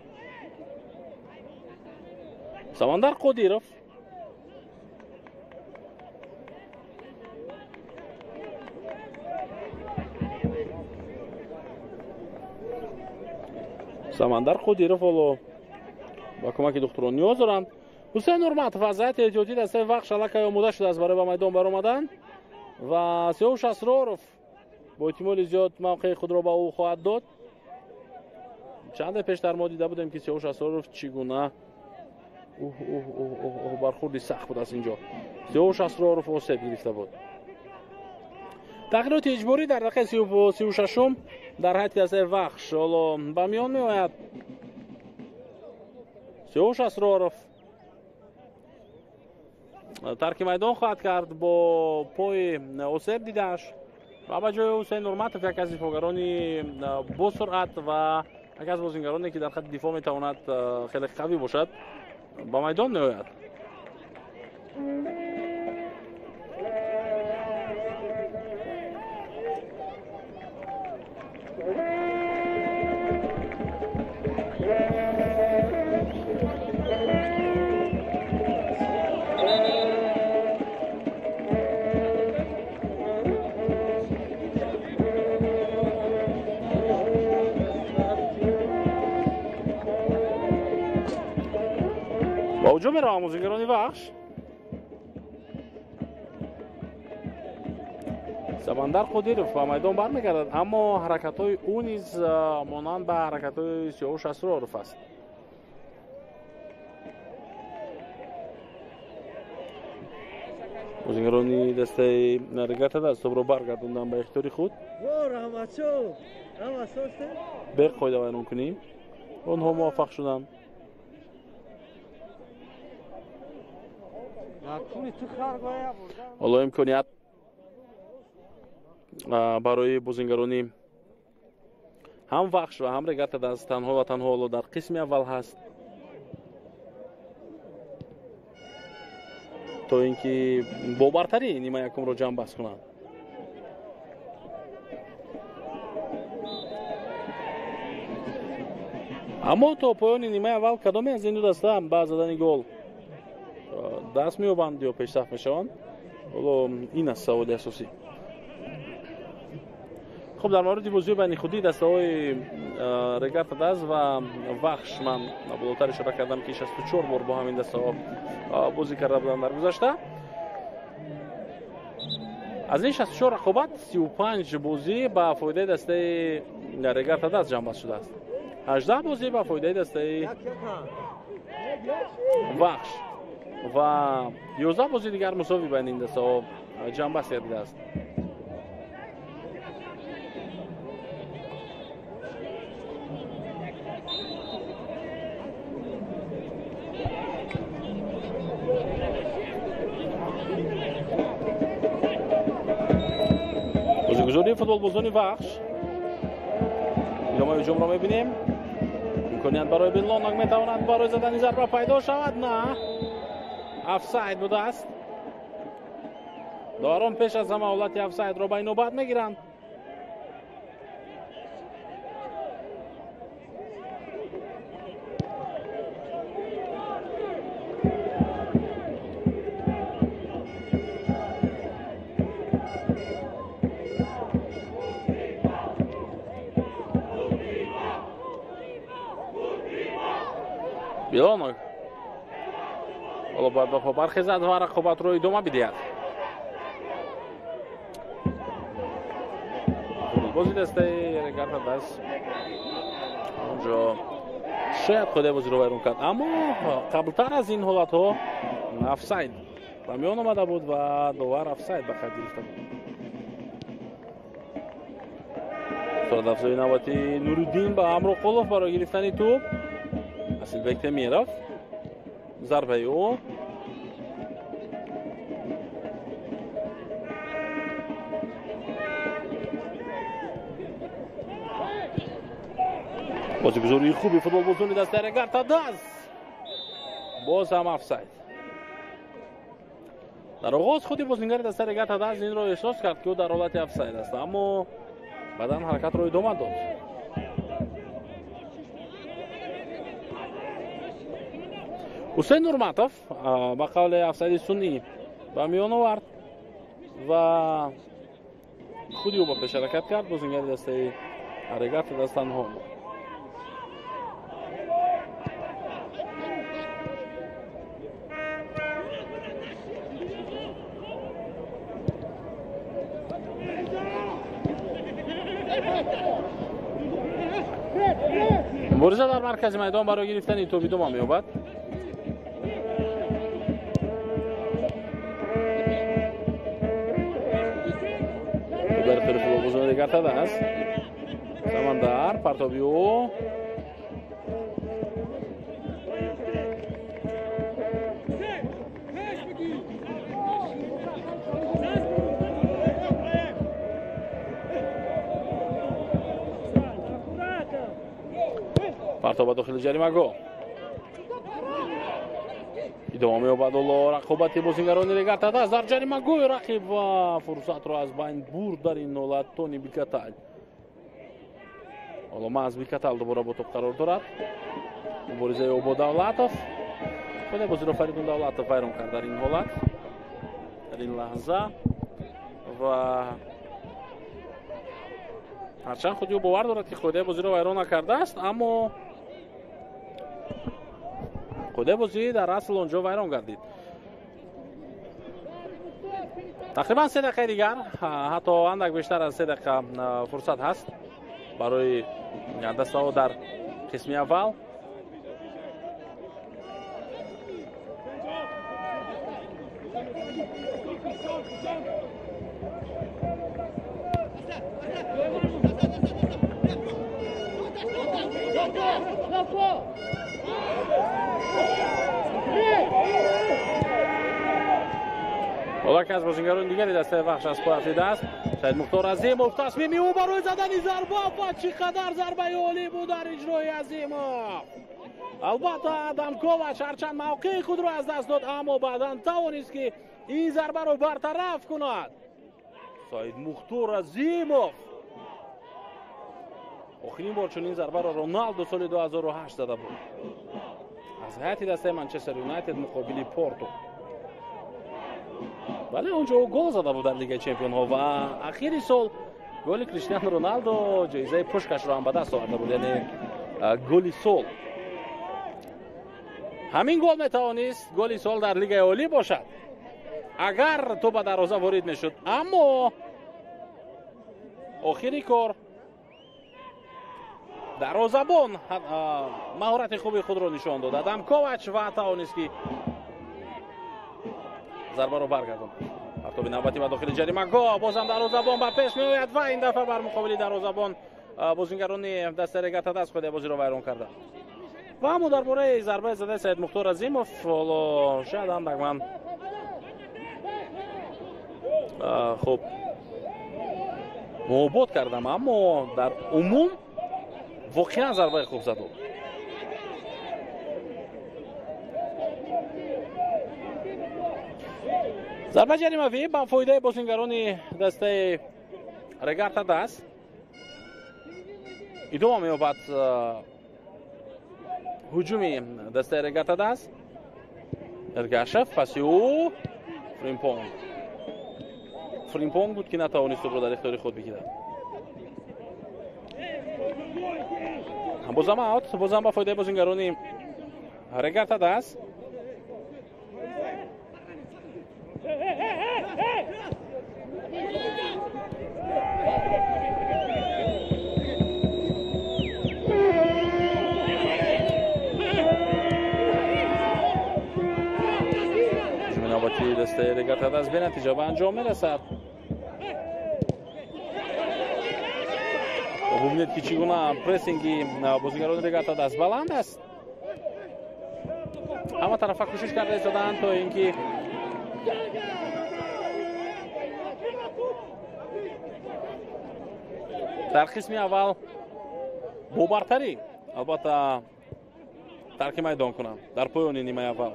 سمندر قادیرов حالا با کمک دکتران نیاز دارند. حسین نورمتov وضعیت احتیاطی دسته وخش الک آماده شده است برای به میدان برآمدن و سیاوش اسرارov با احتمال زیاد موقع خود را به او خواهد داد. چند پیشتر ما دیده بودیم که سیاوش اسرارov چگونه برخوردی سخت بود از اینجا. سیاوش اسرارov آسیب گرفته بود. تغییرات اجباری در دقیقه 36 در حد دسته وخش حالا به میان می آید. سیاوش اسرارov ترک میدان خواهد کرد با پای آسیب دیده‌اش و به جای حسین نورمتov یک از دفاعگرانی با سرعت و یک از بازیگرانی که در خط دفاع میتواند خیلی قوی باشد به میدان می آید. با هجوم بازیگران وخش سمندر قادیرov به میدان برمیگردد، اما حرکت‌های او نیز مانند به حرکت‌های سیاوش اسرارov است. بازیگرانی دسته رگرت دست رو برگردوندن به اختیار خود. به قاعده‌ویرانکنی آنها موفق شدند. حالا امکانیت برای بازیگرانی هم وخش و هم رگرت دست تنها و تنها حالا در قسم اول هست تا اینکه با برتری نیمه یکم رو جمع بست کنند. اما تا پایان نیمه اول کدامی از این دو دسته هم به زدن گل دست می‌یابند یا پیشرفت می‌شوند؟ حالا این است سوال اساسی. خب در مورد بازی بین خودی دسته‌های رگرت دست و وخش من بالاتر اشاره کردم که 64 بار با همین دسته‌ها بازی کرده بودند در گذشته. از این 64 رقابت 35 بازی به فایده دسته رگرت دست جمع شده است. 18 بازی به فایده دسته وخش و 11 بازی دیگر مساوی بین این دستا جنبه سردیده است. بازیگزاری فوتبال بازونی بخش ادامه هجوم را می‌بینیم. امکانیت برای بن لانگ میتواند برای زدن ضربه پیدا شود. نه، افساید بوده است. دارون پیش از همه حالت افساید را به نوبت میگیرند. بیلانگ حالا باید با پا برخیزد و رقابت رو ادامه بدهد. بازی دسته رگرد دست اونجا شاید خود بازی رو بیرون کرد، اما قبلتر از این حالت ها افساید و میان آمده بود و داور افساید به خط گرفته بود. سرعت افزایی نوبتی نورالدین با امرو قلوف برای گرفتن توپ اصیل بکته میرفت. ضربه او بازیگزاری خوبی فوتبال بازونی دست رگرد دست باز هم افساید. در آغاز خودی بازیگر دست رگرد دست این را احساس کرد که او در حالت افساید است، اما بعدا حرکت را ادامه داد. حسین نورماتوف با قول افساید سنی به میان آورد و خودی او با پیش حرکت کرد. بازیگر دسته رگرد دست تنها بود. مبارزه در مرکز میدان برای گرفتن این توپ ادامه می‌یابد. در طرف بازی دیگر است. سمندر پرتابیو پرتاب داخل جریمه گاه ادامه می‌یابد. رقابت بازیگران رگرد است در جریمه گاه رقیب و فرصت را از بین برد در این حالت تونی بیکتال. حالا محض بیکتال دوباره با توپ قرار دارد. مبارزه او با دولتوف خود بازی را فریدون دولتوف ویران کرد در این حالت در این لحظه و هرچند خودی او باور دارد که خود بازی را ویران نکرده است، اما خود بازی در اصل اونجا ویران گردید. تقریبا 3 دقیقه دیگر، حتی اندک بیشتر از 3 دقیقه فرصت هست برای دسته در قسمی اول. حالا که از بازیگران دیگری دسته بخش از پا افتیده است. سید مختار عظیموف تصمیمی او برای زدن ضربه و چقدر ضربه عالی بود در اجرای عظیموف. البته آدم کوواچ هرچند موقع خود را از دست داد، اما بعدا توانست که این ضربه را برطرف کند. سید مختار عظیموف آخرین بار چنین ضربه را رونالدو سال 2008 زده بود از هیئت دسته منچستر یونایتد مقابل پورتو. ولی اونجا او گل زده بود در لیگ چمپیون ها و اخیری سال گل کریستیانو رونالدو جایزه پشکش را هم به دست آورده بود، یعنی گل سال. همین گل میتوانست گل سال در لیگ عالی باشد اگر تو به دروازه وارد میشد، اما آخری کار دروازه‌بان مهارت خوبی خود را نشان داد آدم کوواچ و توانست که ضربه رو برگردون. پرتاب نوبتی و داخل جریمه گاه بازم دروازه‌بان به پیش میآید و این دفعه بر مقابل دروازه‌بان بازیگران دسته رگرتا دست خود بازی رو ویران کرده. و اما درباره ضربه زده سید مختار عظیموف حالا شاید اندک من خب محبت کردم، اما در عموم واقعا ضربه خوب زد. ضربه جریمه‌ای با فایده بازیگران دسته رگرتا دست ادامه می‌یابد. هجومی دسته رگرتا دست ارگاشف پس او فریمپونگ بود که نتوانست رو در اختیار خود بگیرد. بازم اوت، بازم با فایده بازیگران رگرتا دست. نوبتی دسته رگرتا دست به نتیجه به انجام میرسد. ببینید که چگونه پرسینگی بازیگران رگرتا دست بلند است. همه طرفا کوشش کرده ایستادن تا اینکه در قسم اول با برتری البته ترک میدان کنم در پایان نیمه اول.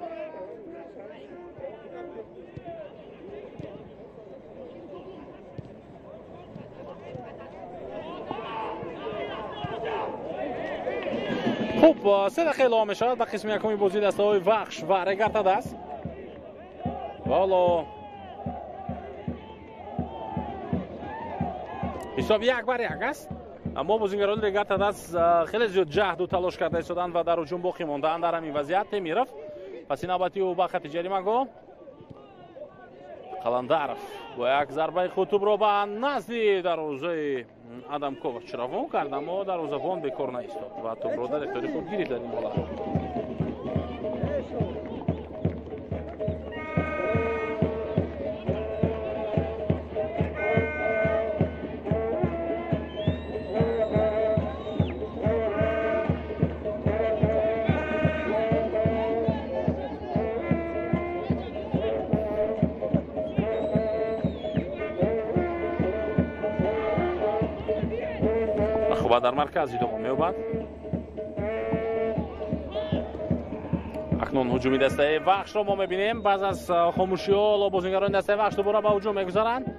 خب 3 دقیقه اعلام شد به قسم یکمی بازی دسته‌های وخش و رگرتا دست. حالا حساب 1-1 است، اما بازیگران رگرتا دست خیلی زیاد جهد و تلاش کرده ایستادند و در هجوم باقی ماندند. در همین وضعیت میرفت پس نوبتی او به خط جریمه گاه قلندرов با یک ضربه خطوب رو به نزد دروازه آدم کوواچ روان کرد، اما دروازه‌بان بیکار نایستاد و توپ رو در اختیار خود گرفت. در این حالت و در مرکز ادامه می‌یابد. اکنون هجومی دسته وخش را ما می‌بینیم. بعد از خاموشی‌ها بازیگران دسته وخش دوباره به هجوم می‌گذارند.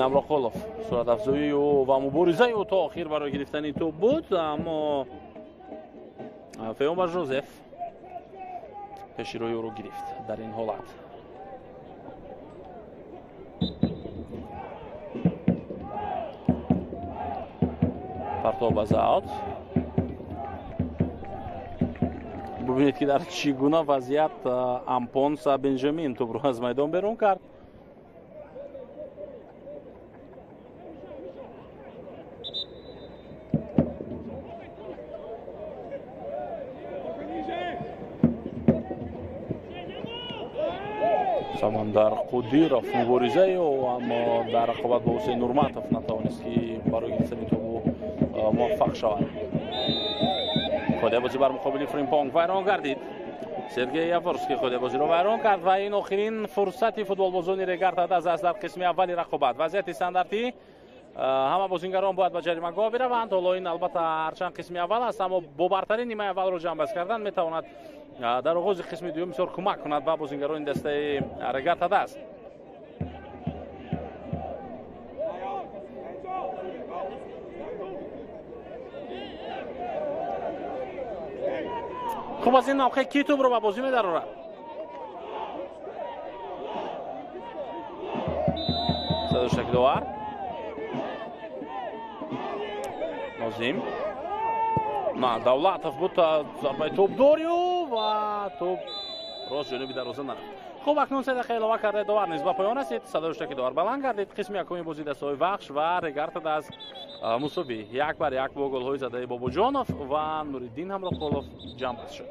امراخولов сурат афзоии ва муборизаи ӯ то охир барои гирифтани топ буд, аммо феомар жозеф пеширои ӯро гирифт. дар ин ҳолат партоб аз аут. бубинед ки дар чӣ гуна вазъият ампонса бенҷамин тӯбро аз майдон берун кард. самандар қудиров муборизаи ӯ, аммо дар рақобат бо ҳусейн нурматов натавонист ки барои гирифтани тӯбу муваффақ шавад. ходебозӣ бар муқобили фримпонг вайрон гардид. сергей яворский ходебозиро вайрон кард ва ин охирин фурсати футболбозони регарта даст аст дар қисми аввали рақобат. вазъияти стандартӣ ҳама бозингарон бояд ба ҷаримагоҳ бираванд. ҳоло ин албатта ҳарчанд қисми аввал аст, аммо бо бартари нимаи аввалро ҷамъбаст кардан метавонад дар оғози қисми дуюм бисёр кӯмак кунад ба бозингарони дастаи регарта даст. хуб аз ин навқеъ ки тӯбро ба бозӣ медарорад? садошакдовар نازیم نه давлатов буд зарбаи тӯбдорию ва тӯб рост ҷониби дароза нарafт. хуб акнун 3 дақиқа илова карда довар низ ба поён расид. садои штаки довар баланд гардид. қисми якуми бозӣ дастаҳои вахш ва регартад аз мусови 1-1 бо голҳои задаи бобоҷонов ва нуриддин ҳамроҳқулов ҷамъбаст шуд.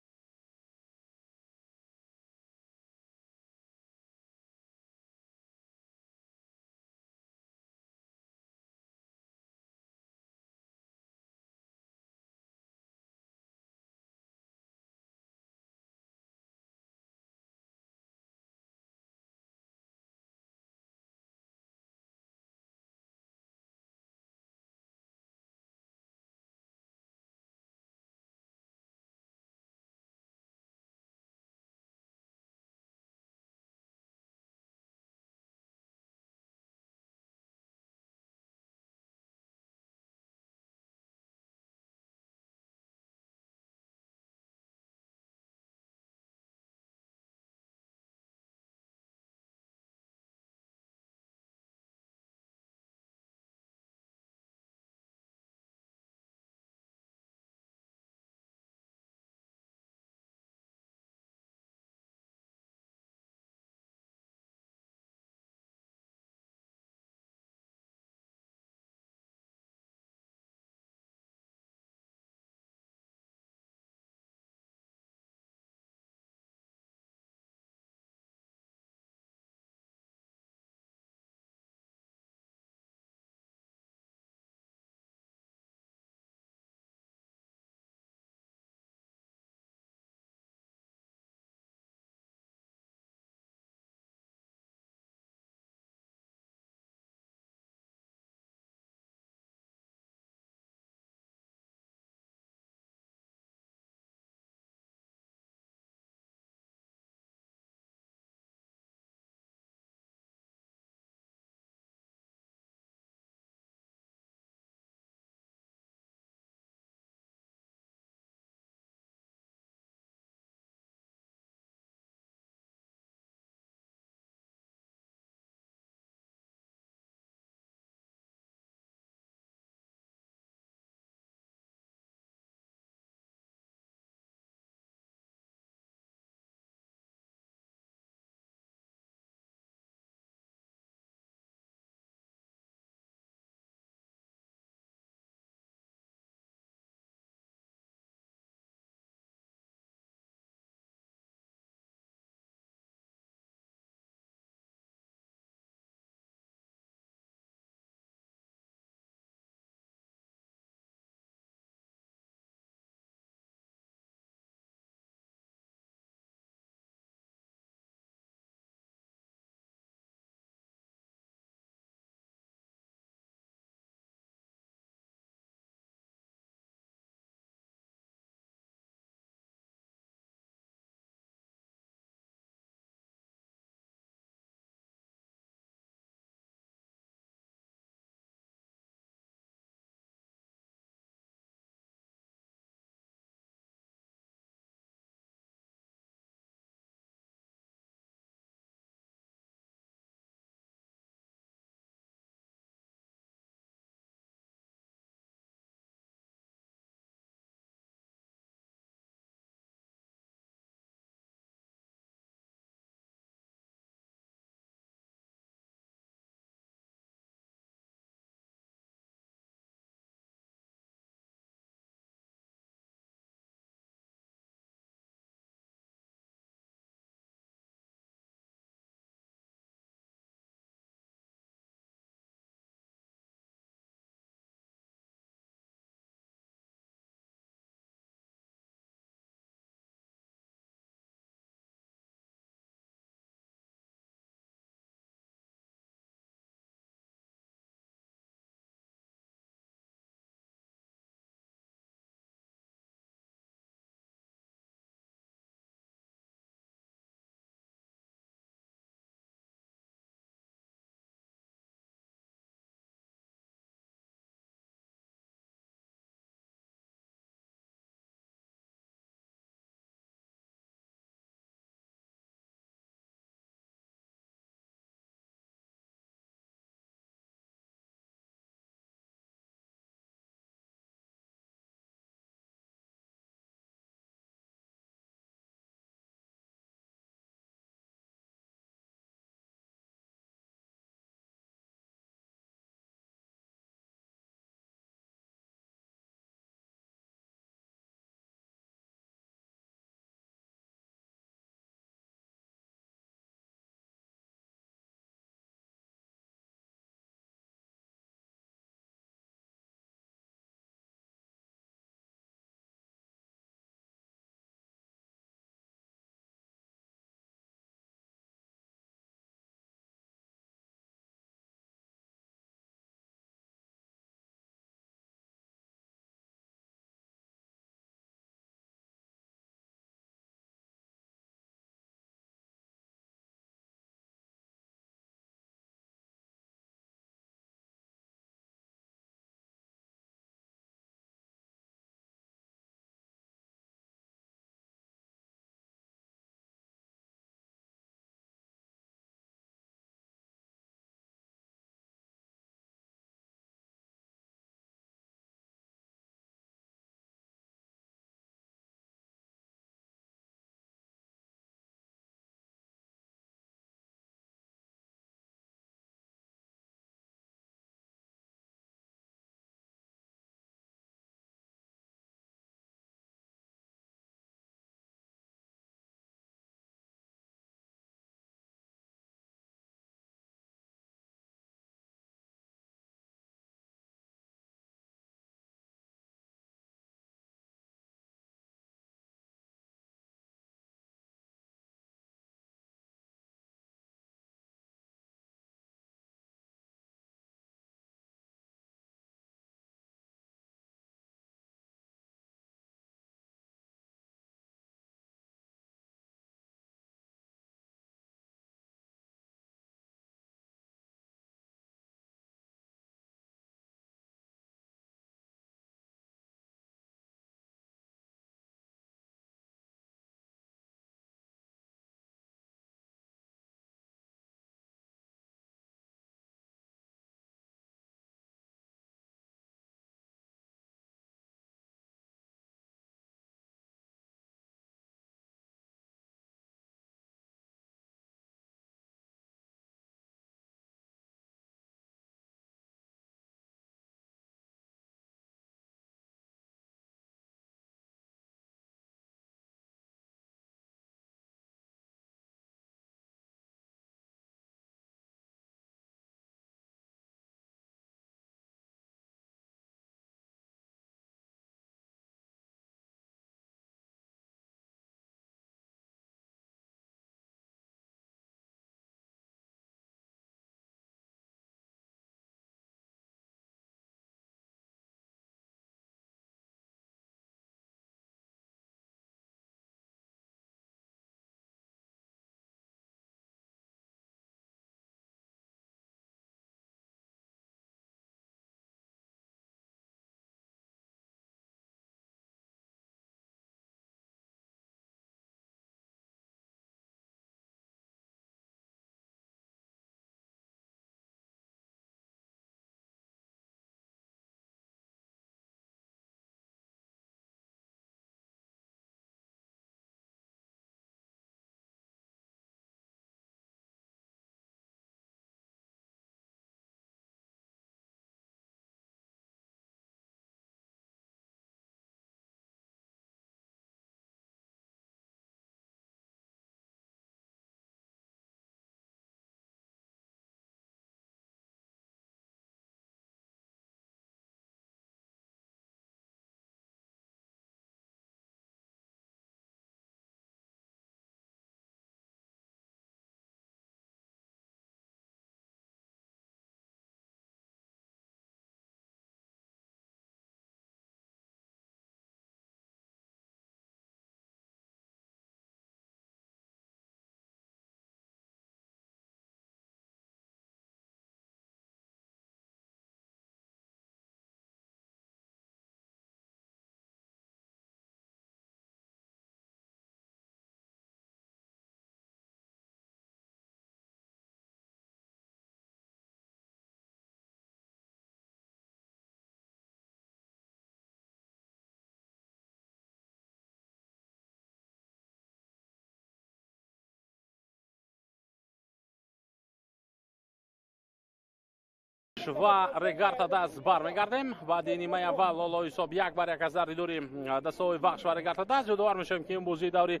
و регарта даст бармегардем. баъди нимаи аввал ҳоло ҳисоб 1-1 аз дарди дори дастаҳои вахш ва регарта даст. ёдовар мешавем ки ин бозии даври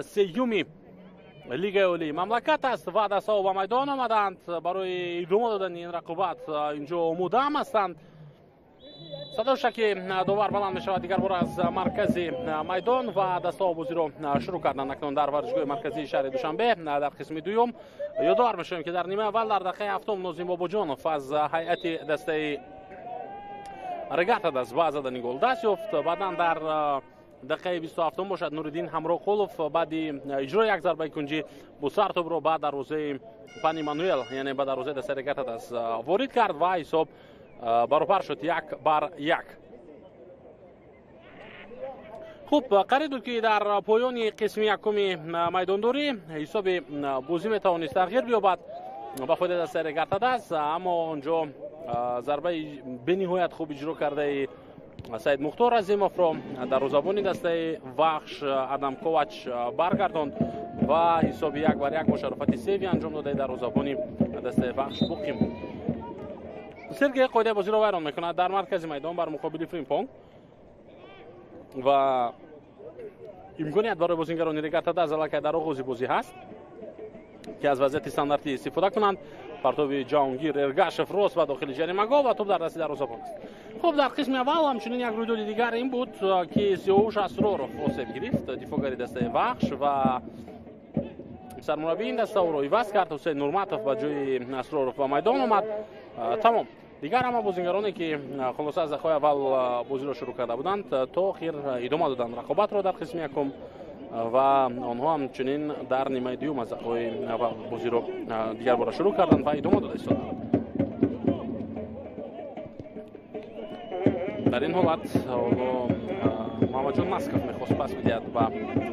сеюми лигаи олии мамлакат аст ва дастаҳо ба майдон омаданд барои идома додани ин рақобат инҷо омодаам ҳастанд. садоша ки довар баланд мешавад дигар бор аз маркази майдон ва дастаҳо бозиро шурӯъ карданд акнун дар варзишгоҳи марказии шаҳри душанбе дар қисми дуюм. ёдовар мешавем ки дар нимаи аввал дар дақиқаи ҳафтум нозим бобоҷонов аз ҳайати дастаи регарта даст ба задани гол даст ёфт. баъдан дар дақиқаи 27 бошад нуриддин ҳамроқулов баъди иҷрои як зарбаи кунҷӣ бусартобро ба дарвозаи пани мануэл яъне ба дарвозаи дастаи регарта даст ворид кард ва ҳисоб баробар шуд 1-1. хуб қариб буд ки дар поёни қисми якуми майдондорӣ ҳисоби бозӣ метавонист тағйир биёбад ба фоидаи дастаи регарта даст, аммо онҷо зарбаи бениҳоят хуб иҷро кардаи саид мухтор азимовро дарвозабони дастаи вахш адам ковач баргардонд ва ҳисоби 1-1 бо шарофати сейви анҷом додаи дарвозабони дастаи вахш боқӣ монд. сергей қоидаи бозиро вайрон мекунад дар маркази майдон бар муқобили фримпонг ва имконият барои бозингарони регарта даст аллакай дар оғози бозӣ ҳаст ки аз вазъияти стандартӣ истифода кунанд. партоби ҷаҳонгир эргашев рост ба дохили ҷаримагоҳ ва топ дар дасти дарвозабон аст. хуб дар қисми аввал ҳамчунин як рӯйдоди дигар ин буд ки сиёҳуш асроров осеб гирифт, дифогари дастаи вахш ва сармураббии ин даста ӯро иваз кард. ҳусейн нурматов ба ҷои асроров ба майдон омад. тамом. дигар ҳама бозингароне ки хулоса аз дақиқаи аввал бозиро шурӯъ карда буданд то охир идома доданд рақобатро дар қисми якум ва онҳо ҳамчунин дар нимаи дуюм аз дақиқаи аввал бозиро дигар бора шурӯъ карданд ва идома дода истоданд. дар ин ҳолат ҳоло мамаҷон насков мехост пас бидиҳад ба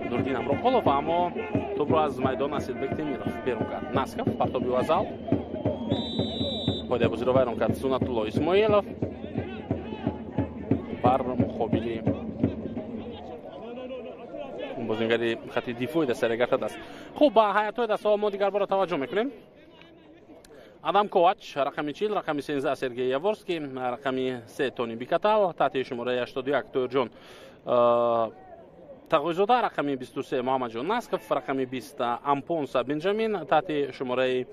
нуриддин ҳамроқулов, аммо тӯбро аз майдон асилбек темиров берун кард. насков партоби вазал қоидаи бозиро вайрон кард сунатулло исмоилов бар муқобили бозингари хати дифои дастаи регарта даст. хуб ба ҳайатҳои дастаҳо мо дигар бора таваҷҷӯҳ мекунем. адам ковач рақами 40, рақами 13 сергей яворский, рақами 3 тони бикатав, таҳти шумораи 81 тоёрҷон тағоизода, рақами 23 муҳаммаҷон насков, рақами 20 ампонса бенҷамин, таҳти шумораи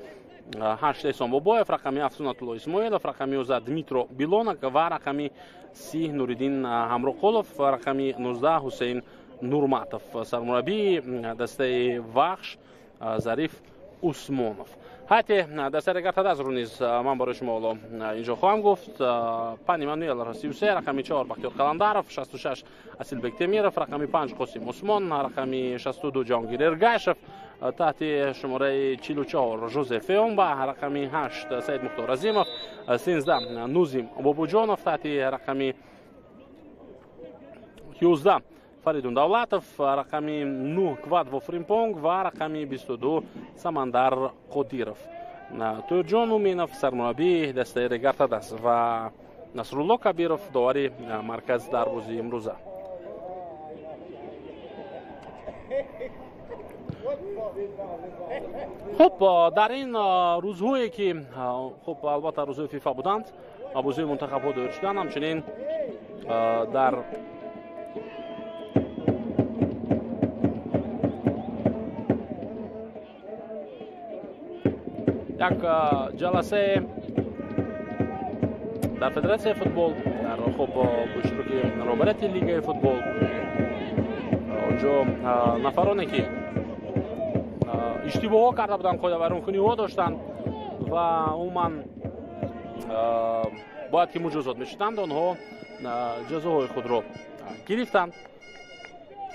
8 эҳсон бобоев, рақами 7 сунатулло исмоилов, рақами 11 дмитро билонак ва рақами 30 нуриддин ҳамроқулов, рақами 19 ҳусейн нурматов, сармураббии дастаи вахш зариф усмонов. ҳайати дастаи регарта даст ро низ ман барои шумо ҳоло инҷо хоҳам гуфт. пани мануэл 33, рақами 4 бахтиёр қаландаров, 66 асилбек темиров, рақами 5 қосим усмон, рақами 62 ҷаҳонгир эргашев, таҳти шумораи 44 жозеф феомба, рақами 8 саид мухтор азимов, 13 нузим бобоҷонов, таҳти рақами 11 фаридун давлатов, рақами 9 квадво фримпонг ва рақами 22 самандар қодиров. тоёрҷон уминов сармураббии дастаи регарта даст ва насрулло кабиров довари марказ дар бозии имрӯза. хуб дар ин рӯзҳое ки хуб албатта рӯзҳои фифа буданд, бозии мунтахабҳо доир шуданд, ҳамчунин дар як ҷаласае дар федератсияи футбол дар хуб бо иштироки роҳбарияти лигаи футбол онҷо нафароне ки иштибоҳҳо карда буданд, қоидавайронкуниҳо доштанд ва умуман бояд ки муҷозот мешуданд, онҳо ҷазоҳои худро гирифтанд.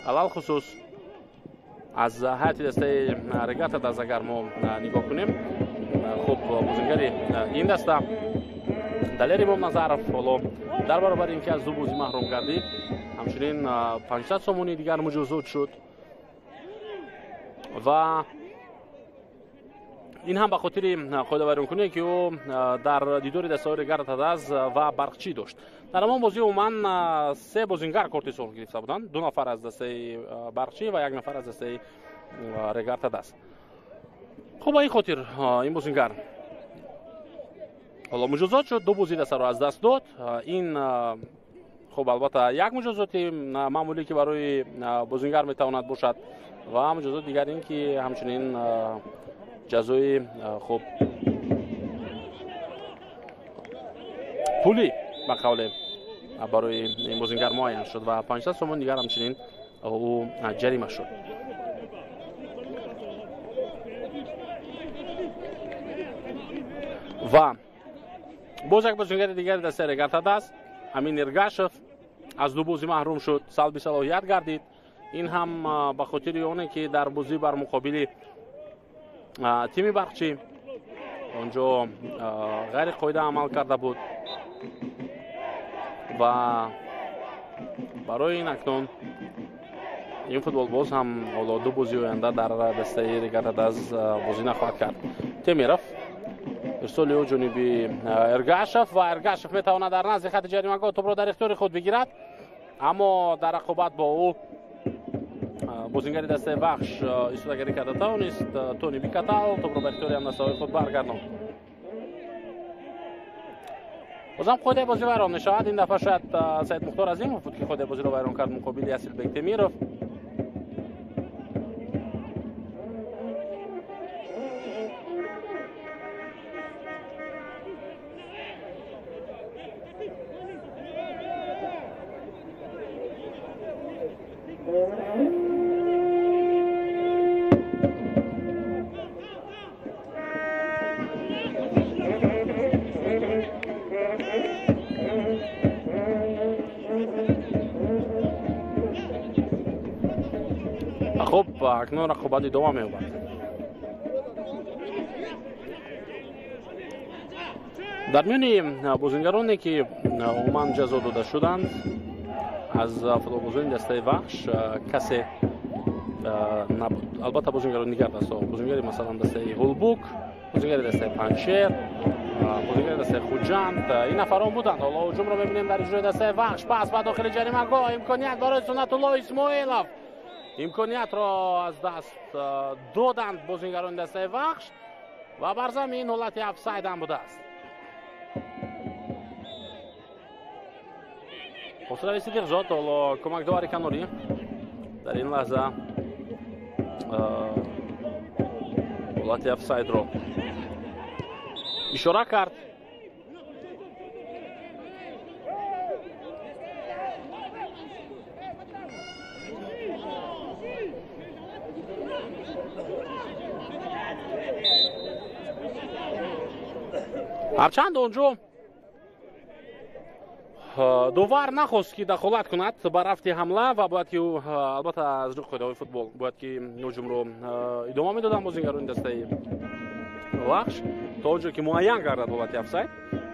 алалхусус аз ҳайати дастаи регарта даст агар мо нигоҳ кунем, хуб бозингари ин даста далер имом назаров ҳоло дар баробари ин ки аз ду бозӣ маҳрум гардид, ҳамчунин 500 сомони дигар муҷозот шуд ва ин ҳам ба хотири қоидавайронкуние ки ӯ дар дидори дастаҳои регарта даст ва барқчӣ дошт. дар ҳамон бозӣ умуман 3 бозингар корти сурх гирифта буданд, 2 нафар аз дастаи барқчӣ ва 1 нафар аз дастаи регарта даст. хуб ба ин хотир ин бозингар حالا مجازات شد، دو بازی دست رو از دست داد. این خب البته یک مجازاتی معمولی که برای بازیگر میتواند باشد و مجازات دیگر این که همچنین جزای خب پولی به قول برای این بازیگر معین شد و 500 تومان دیگر همچنین او جریمه شد. و باز یک بازیگر دیگر دسته رگرتاده است، امین ارگاشف از دو بازی محروم شد، سلب صلاحیت گردید. این هم به خاطر اونه که در بازی بر مقابل تیم برقچی اونجا غیر قاعده عمل کرده بود و برای این اکنون این فوتبال باز هم حالا دو بازی آینده در دسته رگرتاده از بازی نخواهد کرد. تیمیرف ارسال جانبی ارگاشف و ارگاشف میتواند در نزد خط جریمه‌گاه توپ را در اختیار خود بگیرد، اما در رقابت با او بازیگر دسته وحش ایستادگی کرده توانست تونی بیکاتال توپ را به اختیار همنسای خود برگرداند. بازم خود بازی ویران نشود. این دفعه شاید سید مختار عظیموف بود که خود بازی را ویران کرد مقابل اسیلبک تیمیرف. خب اکنون رقابت دوام می‌یابد. در میان بازیگرانی که عموما جزا داده شدند از فوتبالبازان دسته وحش کسی نبود. البته بازیگران دیگر دسته، بازیگر مثلا دسته هولبوک، بازیگر دسته پنشیر، بازیگر دسته خوجند، این نفران بودند. حالا هجوم رو می‌بینیم در اجرای دسته وحش. پس به داخل جریمه‌گاه امکانیت برای سنت الله اسماعیلوف، امکانیت را از دست دادند بازیگران دسته وحش و بر زمین حالت افساید هم بوده است. حوصله رسیدگی زاد. حالا کمکدار کناری در این لحظه حالت افساید را اشاره کرد. هرچند اونجا دوور نخواست که دخالت کند به رفت حمله و باید که البته از روی قاعده فوتبال باید که هجوم رو ادامه میدادن بازیگران دسته وحش تا اونجا که معین گردد حالت افساید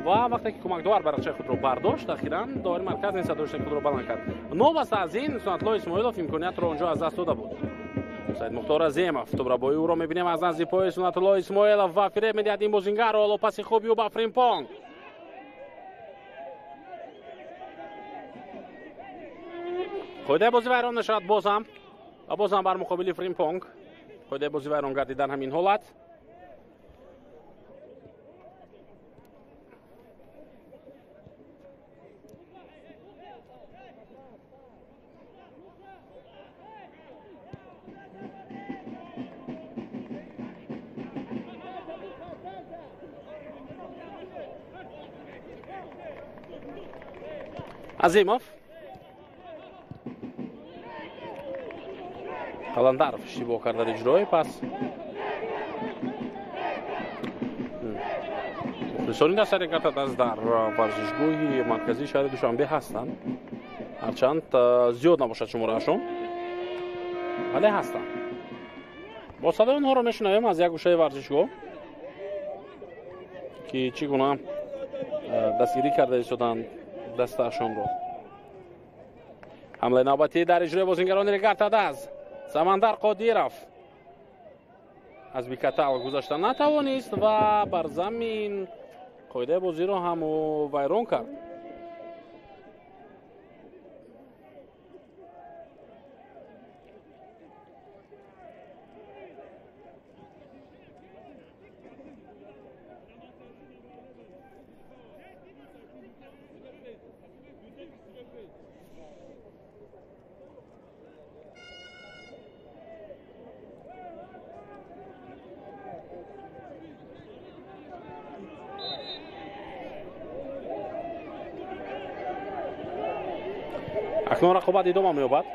و وقتی که کمکدار برقچه خود رو برداشت اخیراً داوری مرکز این صداشت خود رو بلند کرد. نوبسته از این سنت الله اسماعیلوف امکانیت رو اونجا از دست داده بود. سید مختار عظیموف توپ را با او رو می‌بینیم از نزد پای سنت الله اسماعیلوف و فریب می‌دهد این بازیگر را. حالا پاس خوبی و با فریمپونگ قاعده بازی ویران نشد. بازم بر مقابل فریمپونگ قاعده بازی ویران گردیدن همین حالت. عظیموف قلندرов اشتباه کرد در اجرای پس مخلصانی دست رگرتاده از در ورزشگاه مرکزی شهر دوشنبه هستند، هرچند زیاد نباشد شمارهشون ولی هستند. با صدای اونها رو میشنویم از یک گوشه ورزشگاه که چگونه دستگیری کرده شدند دستشون رو. حمله نوبتی در اجرای بازیگران رگرتاده است. سمندر قادیروف از بیکاتال گذاشتن نتوانست و بر زمین قاعده بازی رو هم ویران کرد. اکنون رقابت ادامه می‌یابد.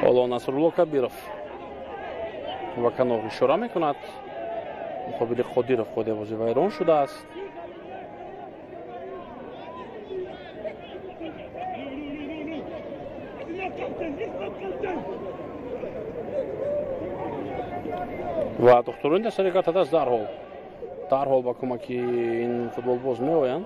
حالا نصرالله کبیرов و کنار اشاره میکند. مقابل قادیرов با دروازه ویران شده است. و دکتران در سری کارت است درحال با کمکی این فوتبال باز می آیند.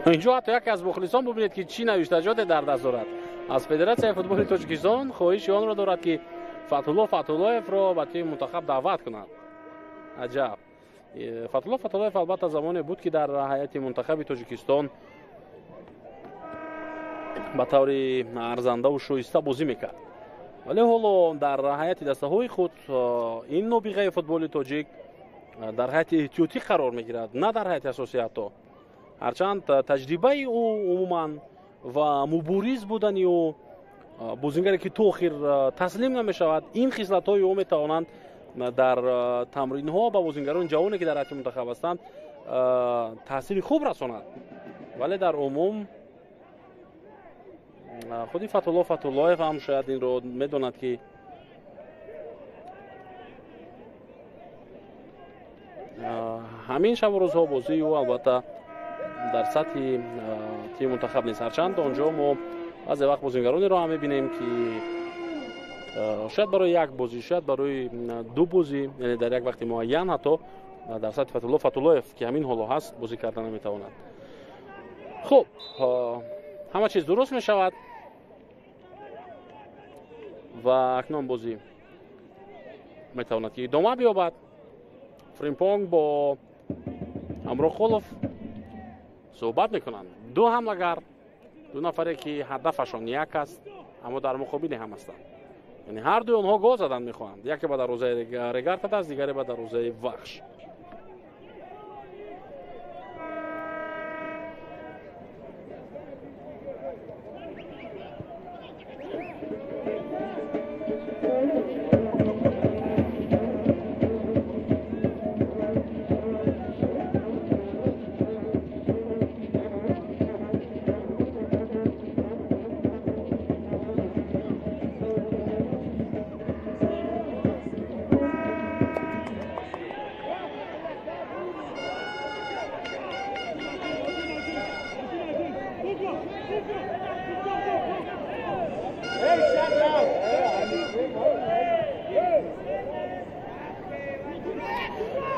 اینجا حتی یکی از مخلصان ببینید که چی نوشتجات در دست دارد. از فدراسیون فوتبال تاجیکستان خواهش آن را دارد که فتح‌الله را به تیم منتخب دعوت کند. عجب. فتح‌الله البته زمانی بود که در هیئت منتخب تاجیکستان به طور ارزنده و شایسته بازی میکرد. ولی حالا در هیئت دسته‌های خود این نابغه فوتبال تاجیک در هیئت احتیاطی قرار میگیرد، نه در هیئت اساسی حتی. هرچند تجربه او عموما و مبارز بودن او بازیگری که تو آخر تسلیم نمیشود، این خصلت‌های او میتوانند در تمرین‌ها با بازیگران جوانی که در هیئت منتخب هستند تاثیر خوب رساند. ولی در عموم خودی فتح‌الله هم شاید این رو میداند که همین شب و روزها بازی او البته در سطح تیم منتخب نیست. هرچند آنجا ما از وقت بازیگرانی رو هم می‌بینیم که شاید برای یک بازی، شاید برای دو بازی، یعنی در یک وقت معین حتی در سطح فتح‌الله که همین حالا هست بازی کردن نمی‌تواند. خب همه چیز درست می‌شود و اکنون بازی می‌تواند که ادامه بیابد. فریمپونگ با امروخولوف صحبت میکنند. دو حمله‌گر، دو نفری که هدفشان یک است اما در مقابل هم هستند. یعنی هر دو آنها گل زدن میخواهند. یکی به دروازه رگارت است، دیگری به دروازه وحش.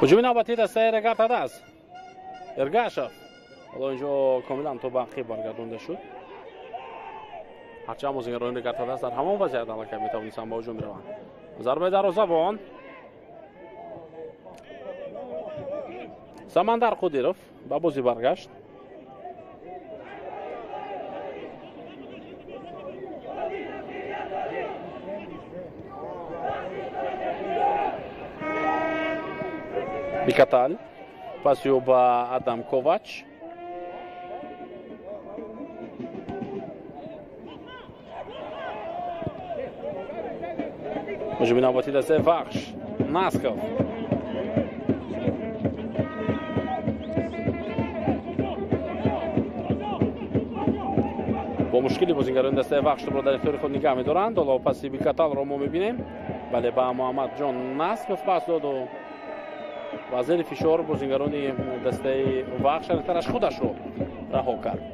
هجوم نوبتی دسته رگارت است. ارگاشف حالا اینجا کاملا تو باقی برگردونده شد. هرچند بازیگران رگارت است در همان وضعیت عمل میتوانستند با هجوم بروند. ضربه دروازه‌بان سمندر قادیرov با بازی برگشت. بیکاتال پاسیو با آدم کوواچ. هجوم نوبتی دسته وحش ناسکوف با مشکلی بازیگران دسته وحش رو در اختیار خود نگه می‌دارند. حالا پاس بیکاتال رو ما می‌بینیم. بله با محمد جان ناسکوف پاس داد و وزیر فشار بازیگران دسته وحش ترش خودش رو رها کرد.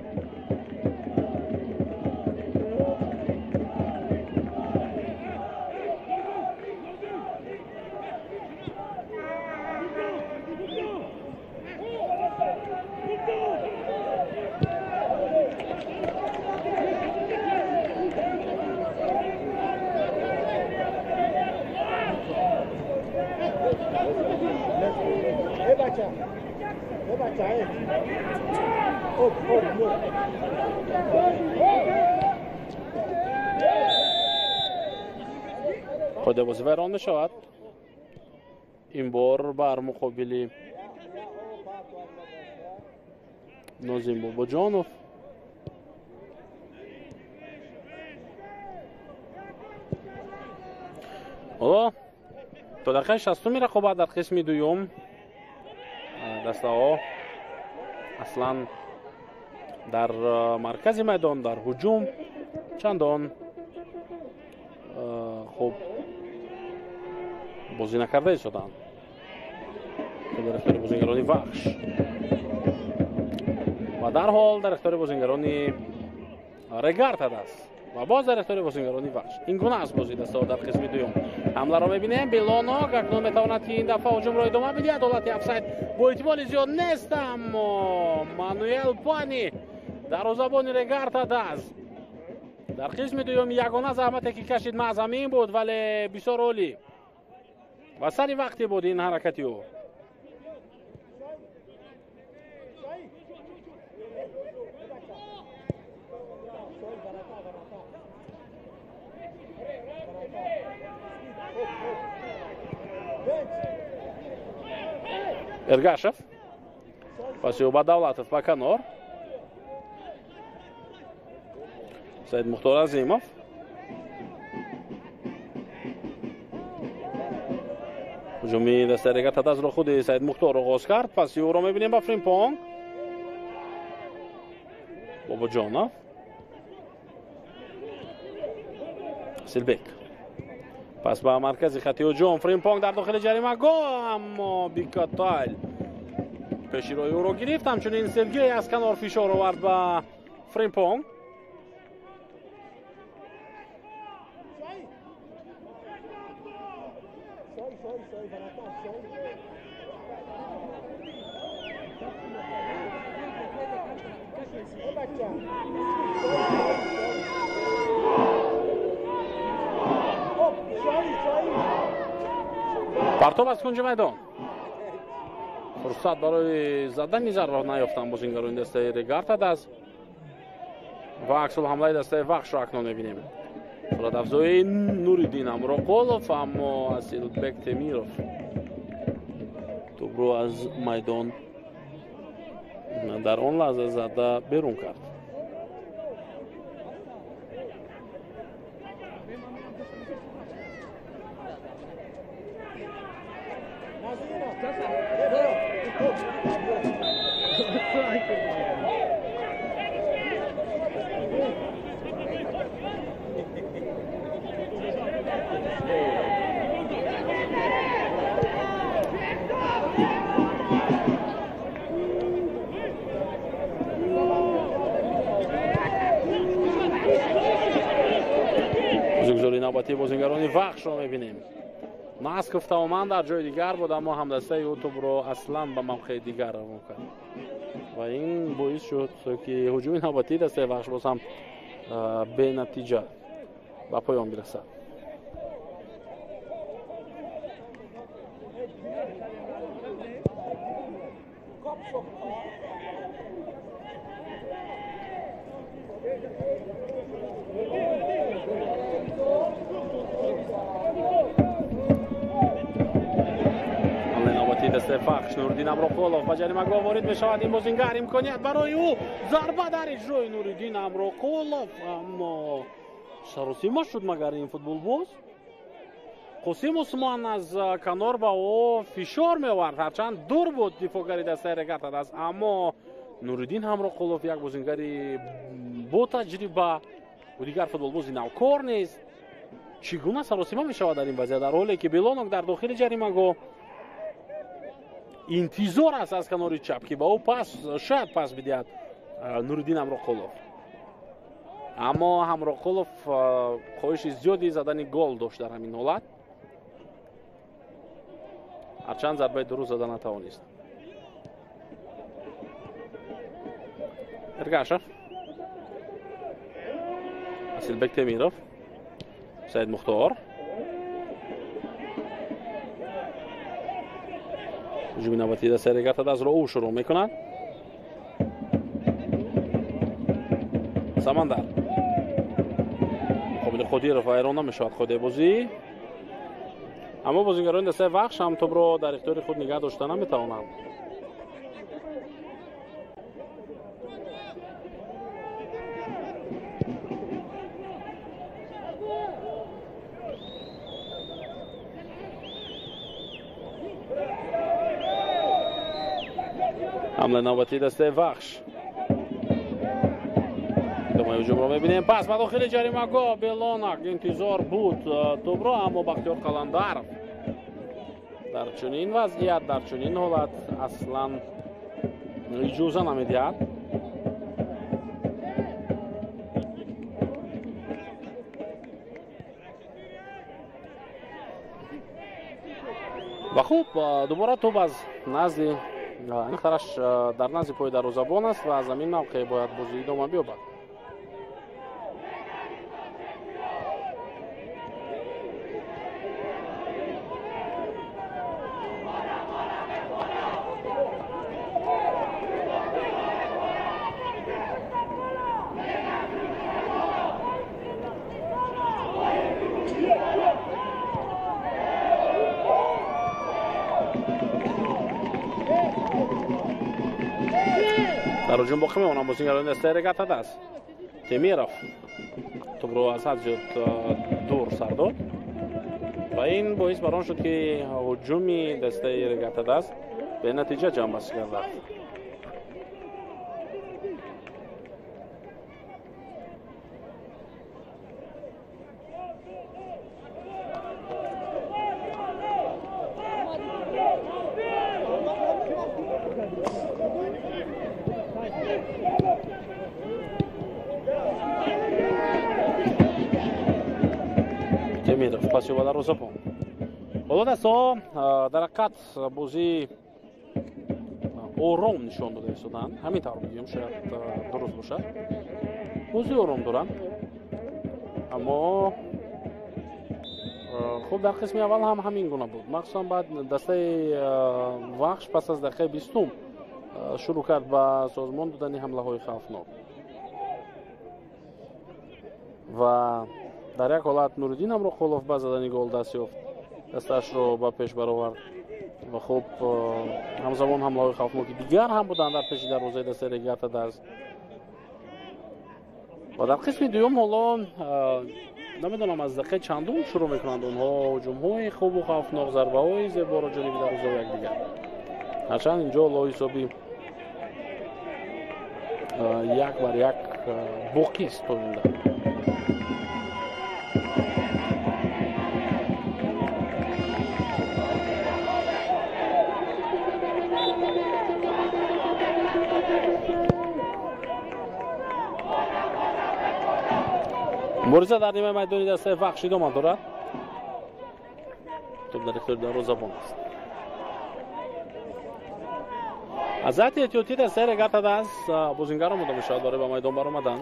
خود بازی ویران میشود. این بار بر مقابل نازیم باباجانوف. حالا تا دقیقه 60 رقابت در قسم دوم دسته ها اصلا در مرکز میدان در هجوم چندان خوب بازی نکرده شدند. در اختیار بازیگران وحش و در حال در اختیار بازیگران رگارتاد است و باز در اختیار بازیگران وحش. این گونه است بازی دسته در قسم دوم. حمله را می‌بینیم. بیلانوگ اکنون می‌تواند این دفعه هجوم را ادامه بده. عدالت افساید با احتمال زیاد نیست، اما مانوئل پانی دروازه‌بان رگارتاد است. در قسم دوم یگانه زحمتی که کشید محض همین بود، ولی بسیار عالی و سری وقتی بود این حرکتی او. Ergashev پس او با دولتов با کنار. سید مختار عظیمov هجومی دسته رگارتاد از رو خود سید مختار آغاز کرد. پس او رو میبینیم با فریمپونگ باباجانوف سیلبک. پس با مرکز خط هجوم فریمپونگ در داخل جریمه گل، اما بیکاتال پیشروی او رو گرفت. همچنین سرگی از کنار فشار آورد با فریمپونگ. پرتاب از کنج میدان. فرصت برای زدن ضربه نیافتن بازیگران دسته رگارتاد است و عکس الحمله دسته وحش را اکنون می‌بینیم. سرعت افزایی نوریدین امروقولوف، اما اسیلبک تمیروف توپ رو از میدان در آن لحظه زده بیرون کرد. بازیگزاری نوبتی بازیگران وحش را می‌بینیم. ناسکوف تماما در جای دیگر بود، اما همدسته او توپ را اصلا به موقع دیگر رو کرد و این باعث شد که هجوم نوبتی دسته وحش باز هم به نتیجه به پایان برسد. دسته وحش نوریدین امروقولوف با جریمه گل وارد میشود. این بازیگر امکانیت برای او ضربه در اجرای نوریدین امروقولوف، اما سروسیما شد مگر این فوتبال باز. قاسم عثمان از کنار با او فشار می‌آورد، هرچند دور بود دفاعگری دسته رگارتاد است، اما نوریدین امروقولوف یک بازیگری با تجربه و دیگر فوتبال بازی نوکار نیست. چگونه سروسیما میشود در این وضعیت، در حالی که بیلانوگ در داخل جریمه گل انتظار است از کنار چپ که با او پاس شاید پاس بدهد نوریدین امروقولوف، اما امروقولوف خواهش زیادی زدن گل داشت در همین حالت، هرچند ضربه درست زدن نتوانست. ارگاشف اسیلبک تمیروف سید مختار هجوم نوبتی دسته رگارتاد از رو او شروع میکنند. سمندر قابل خودی رفع ایران نمیشود خود بازی اما بازیگران دسته وخش هم توپ رو در اختیار خود نگه داشتن نمیتوانند. حمله نوبتی دسته وخش. دمای هجوم رو میبینیم. پس به داخل جریمه‌گاه بلانک انتظار بود توپ رو، اما بختیار قلندر در چنین وضعیت، در چنین حالت اصلا اجازه نمیدهد. و خوب دوباره توپ از نزد این طرف در نزد پای دروازه‌بان است و از همین موقع باید بازی ادامه بیابد. در هجوم باقی میمونم بازیگران دسته رگاتا دست. تیمیروف توپ رو از حد زیاد دور سر داد و این باعث بر آن شد که هجومی دسته رگاتا دست به نتیجه جمع بسته گردد. پاسی بالا روزا پون بالا دستا در حقیقت بازی آرام نشان داده ایستادن. همین طور میگیم، شاید درست باشه. بازی آرام دارن، اما خب در قسم اول هم همین گونه بود. مخصوصا بعد دسته وخش پس از دقیقه 20 شروع کرد با سازمان دادن حمله های خوفناک و در یک حالت نورالدین امرخولov با زدن گل دست یافت، دستش رو به پیش برآورد و خب همزمان حمله خوفناکی دیگر هم بودند در پیش دروازه دسته رگاتا دست. و در قسم دوم حالا نمیدونم از دقیقه چندم شروع میکنند اونها هجوم‌های خوب و خوفناک، ضربه‌های زیبا را جانب دروازه یکدیگر. هرچند اینجا حالا حسابی یک بر یک باقی است تا این در. مبارزه در نیمه میدانی دسته وخش ادامه دارد. توپ در اختیار دروازه‌بان است. عزت احتیاطی دسته رگاتا دست بازیگران مدام شاید برای به میدان برآمدن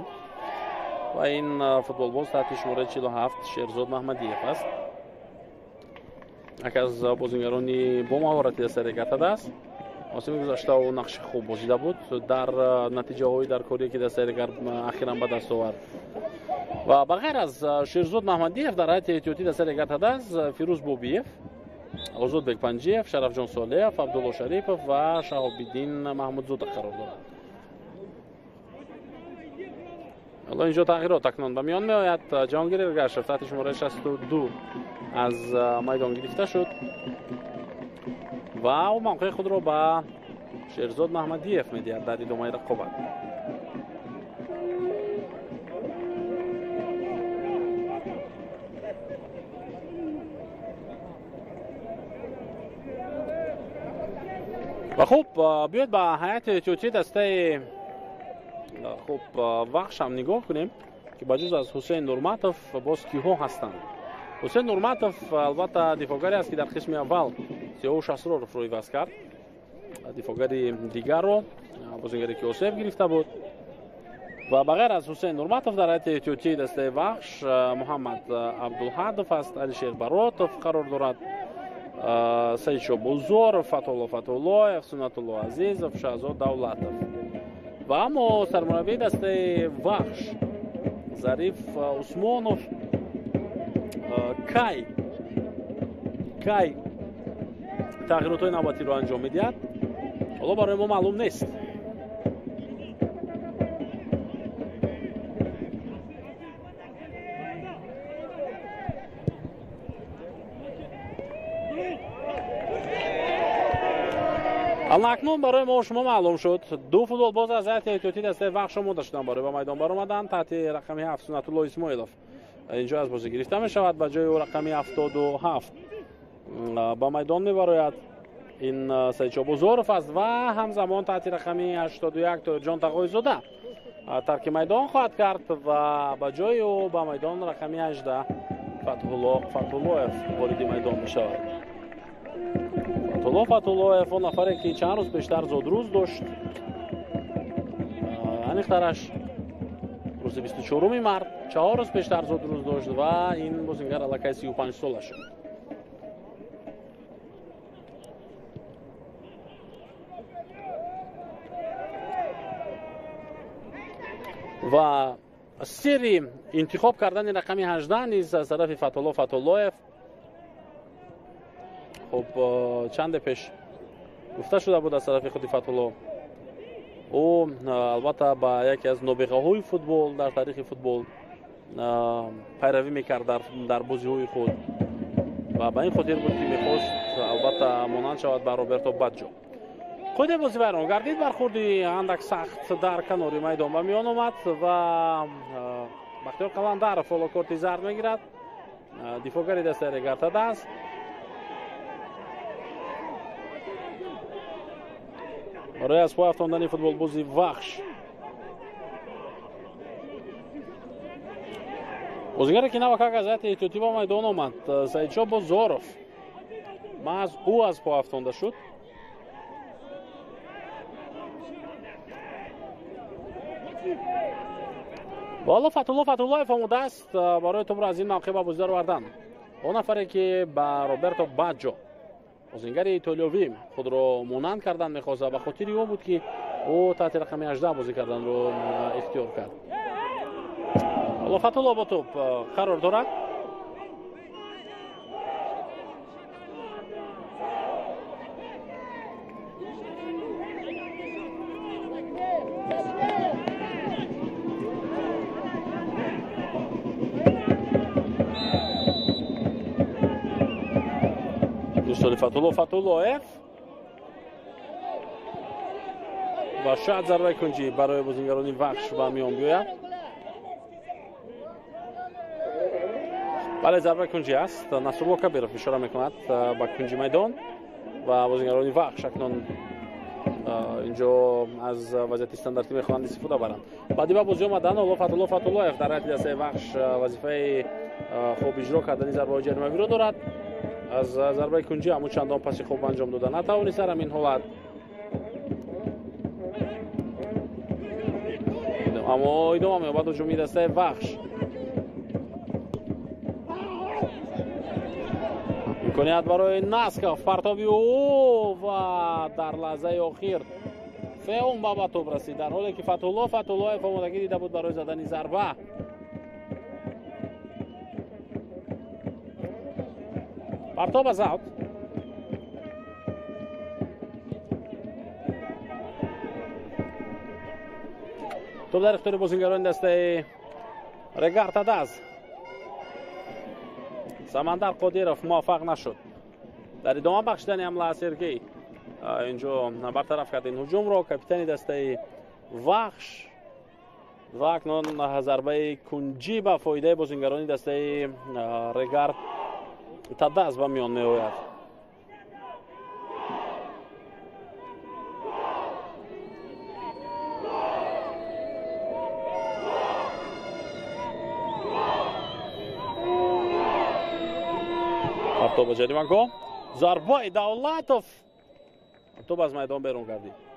و این فوتبال باز تحت شماره 47 شیرزاد محمدیف است. یکی از بازیگرانی با مهارت دسته رگاتا دست. موسم گذشته و نقش خوب بازیده بود در نتیجه های در کاری که دسته رگاتا اخیراً به دست آورد. و بغیر از شیرزاد محمدیف در هیئت احتیاطی دسته رگاتا دست فیروز بوبیف، آزاد بکپنجیف، شرف جان صالح، عبدالله شریفов و شهاب‌الدین محمودزاده قرار دارند. حالا اینجا تغییرات اکنون به میان میآید. جهانگیر ارگشف تحت شماره 62 از میدان گرفته شد و او موقع خود را به شیرزاد محمدیف میدهد در ادامه رقابت. و خب بیاید به هیئت احتیاطی دسته خب وخش هم نگاه کنیم که بجز از حسین نورماتوف باز کیها هستند. حسین نورماتوف البته دفاعگری است که در قسم اول 36 رو روی وست کرد. دفاعگری دیگر رو بازیگری که اوسف گرفته بود. و بغیر از حسین نورماتوف در هیئت احتیاطی دسته وخش محمد عبدالهادف است، علیشیر براتوف قرار دارد، سعید شابوزور، فتحالله فتحالله، سنتالله عزیزов، شهزاد دولتov و اما سرمربی دسته وخش ظریف عثمانov کای کی تغییرات نوبتی رو انجام میدهد حالا برای ما معلوم نیست. اکنون برای ما شما معلوم شد دو فوتبال باز از هیئت احتیاطی دسته وقت شما داشتن برای به میدان برآمدن تحت رقم 7 سنت الله اسماعیلوف اینجا از بازی گرفته می شود به جای رقم 77 به میدان میبراید این سید شابوزورف است و همزمان تحت رقم 81 جان تقوی‌زاده ترک میدان خواهد کرد و به جای او به میدان رقم 18 فتح‌الله وارد میدان می شود. فتح‌الله اون نفره که چند روز پیشتر زودروز داشت انیخترش روز 24 مارت 4 روز پیشتر زودروز داشت و این بازیگر الکی 35 ساله شد. و سری انتخاب کردن رقم 18 نیز از طرف فتح‌الله خب چند پیش گفته شده بود از طرف خود فتح‌الله او البته با یکی از نابغه‌های فوتبال در تاریخ فوتبال پیروی میکرد در بازی‌های خود و به این خاطر بود که میخواست البته مانند شود با روبرتو باجو. خود بازیبران گردید برخوردی اندک سخت در کنار میدان به میان آمد و بختیار قلندر فولو کارت زرد میگیرد. دفاعگری دسته رگارتا است. برای از پای افتاندن فوتبال بازی وحش بازیگری که نوکه از هیئت احتیاطی به میدان آمد سید شابوزورف محض او از پای افتانده شد. والا فتح‌الله فهموده است برای توپ را از این موقع به بازی آوردن. اون نفری که با روبرتو باجو بازیگر ایتالیایی خود را مانند کردن می‌خواست به خاطر او بود که او تحت رقم 18 بازی کردن رو اختیار کرد. حالا فتح‌الله با توپ قرار دارد. دوستان فتح‌الله و شاید ضربه کنجی برای بازیگران وحش به میان بیاید. بله ضربه کنجی است. نصرالله کبیرов اشاره میکند به کنجی میدان و بازیگران وحش اکنون اینجا از وضعیت استانداردی میخواهند استفاده برند. بعدی به بازی آمدن حالا فتح‌الله در هیئت دسته وحش وظیفه خوب اجرا کردن ضربه جریمه‌ای را دارد. از ضربه کنجی همون چندان پاس خوب انجام دادن نتوانست در این حالت، اما ادامه می‌یابد هجوم دسته وحش. امکانیت برای ناسکاف پرتابی او و در لحظه اخیر فهم به توپ رسید در حالی که فتح‌الله فهمودگی دیده بود برای زدن ضربه. پرتاب از اوت. توپ در اختیار بازیگران دسته رگارتا داز. سمندر قادیروف موفق نشد در ادامه بخشیدن حمله سرگی اینجا برطرف کرد این هجوم را. کاپیتان دسته وحش و اکنون ضربه کنجی به فایده بازیگران دسته رگارتا داز به میان میآید. توپ جریمه ضربه دولتوف توپ از میدان بیرون کردید.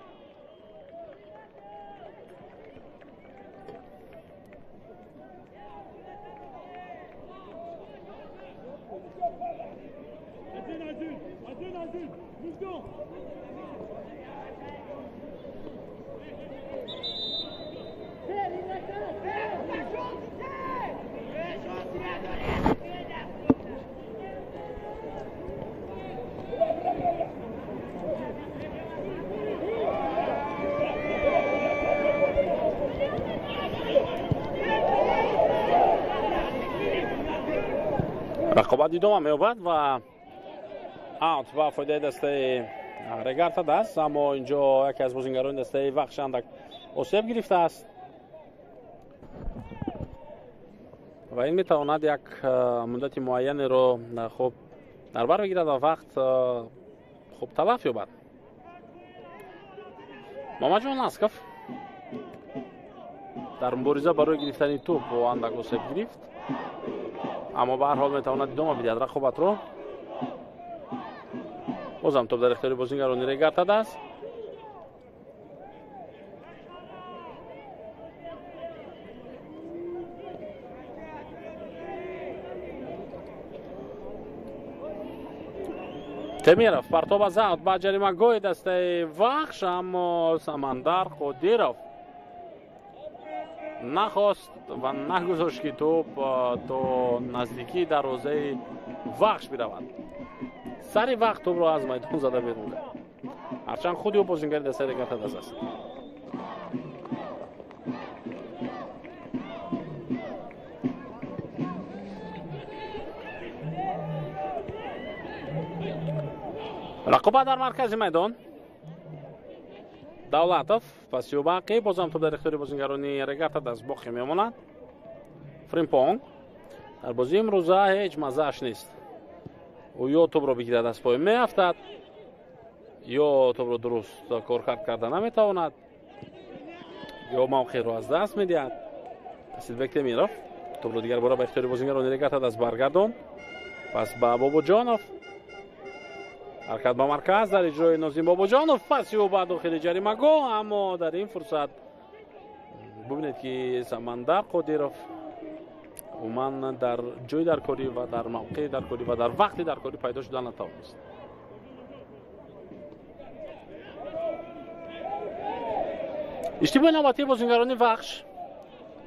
رقابت ادامه می‌یابد و آوت با فایده دسته رگارتا است، اما اینجا یکی از بازیگران دسته وخش اندک آسیب گرفته است و این میتواند یک مدت معین رو خوب در بر بگیرد و وقت خوب تلف یابد. محمد جان اسکف در مبارزه برای گرفتن توپ با اندک آسیب گرفت، اما به هر حال میتواند ادامه بدهد رقابت رو. بازم توپ در اختیار بازیگران رگارتا است. تمیرов پرتاب زد با جریمه گوی دسته وخش، اما سمندر قدیرov نخواست و نگذاشت که توپ تا نزدیکی دروازه وخش برود. سری وقت توپ را از میدان زده بیرون کرد، هرچند خودی او بازیگر دسته رگارتا است. رقابت در مرکز میدان دولتов پس یوباقی بازم توپ در اختیار بازیگران رگارتا است باقی میماند. فرمپونگ در بازی امروزه هیچ مزه‌اش نیست، او یا توپ را بگیرد از پای میافتد یا توپ را درست کارکرد کرده نمیتواند یا موقع را از دست میدهد. سیلوک تمیرov توپ را دیگر بار به اختیار بازیگران رگارتا است برگرداند، پس با بابوجانov حرکت با مرکز در اجرای نازیم بابوجانov پس او با داخل جریمه گاه، اما در این فرصت ببینید که سمندر قدیرov و من در جای در کاری و در موقع در کاری و در وقتی در کاری پیدا شدن نتوانست. اشتباه نوبتی بازیگران وخش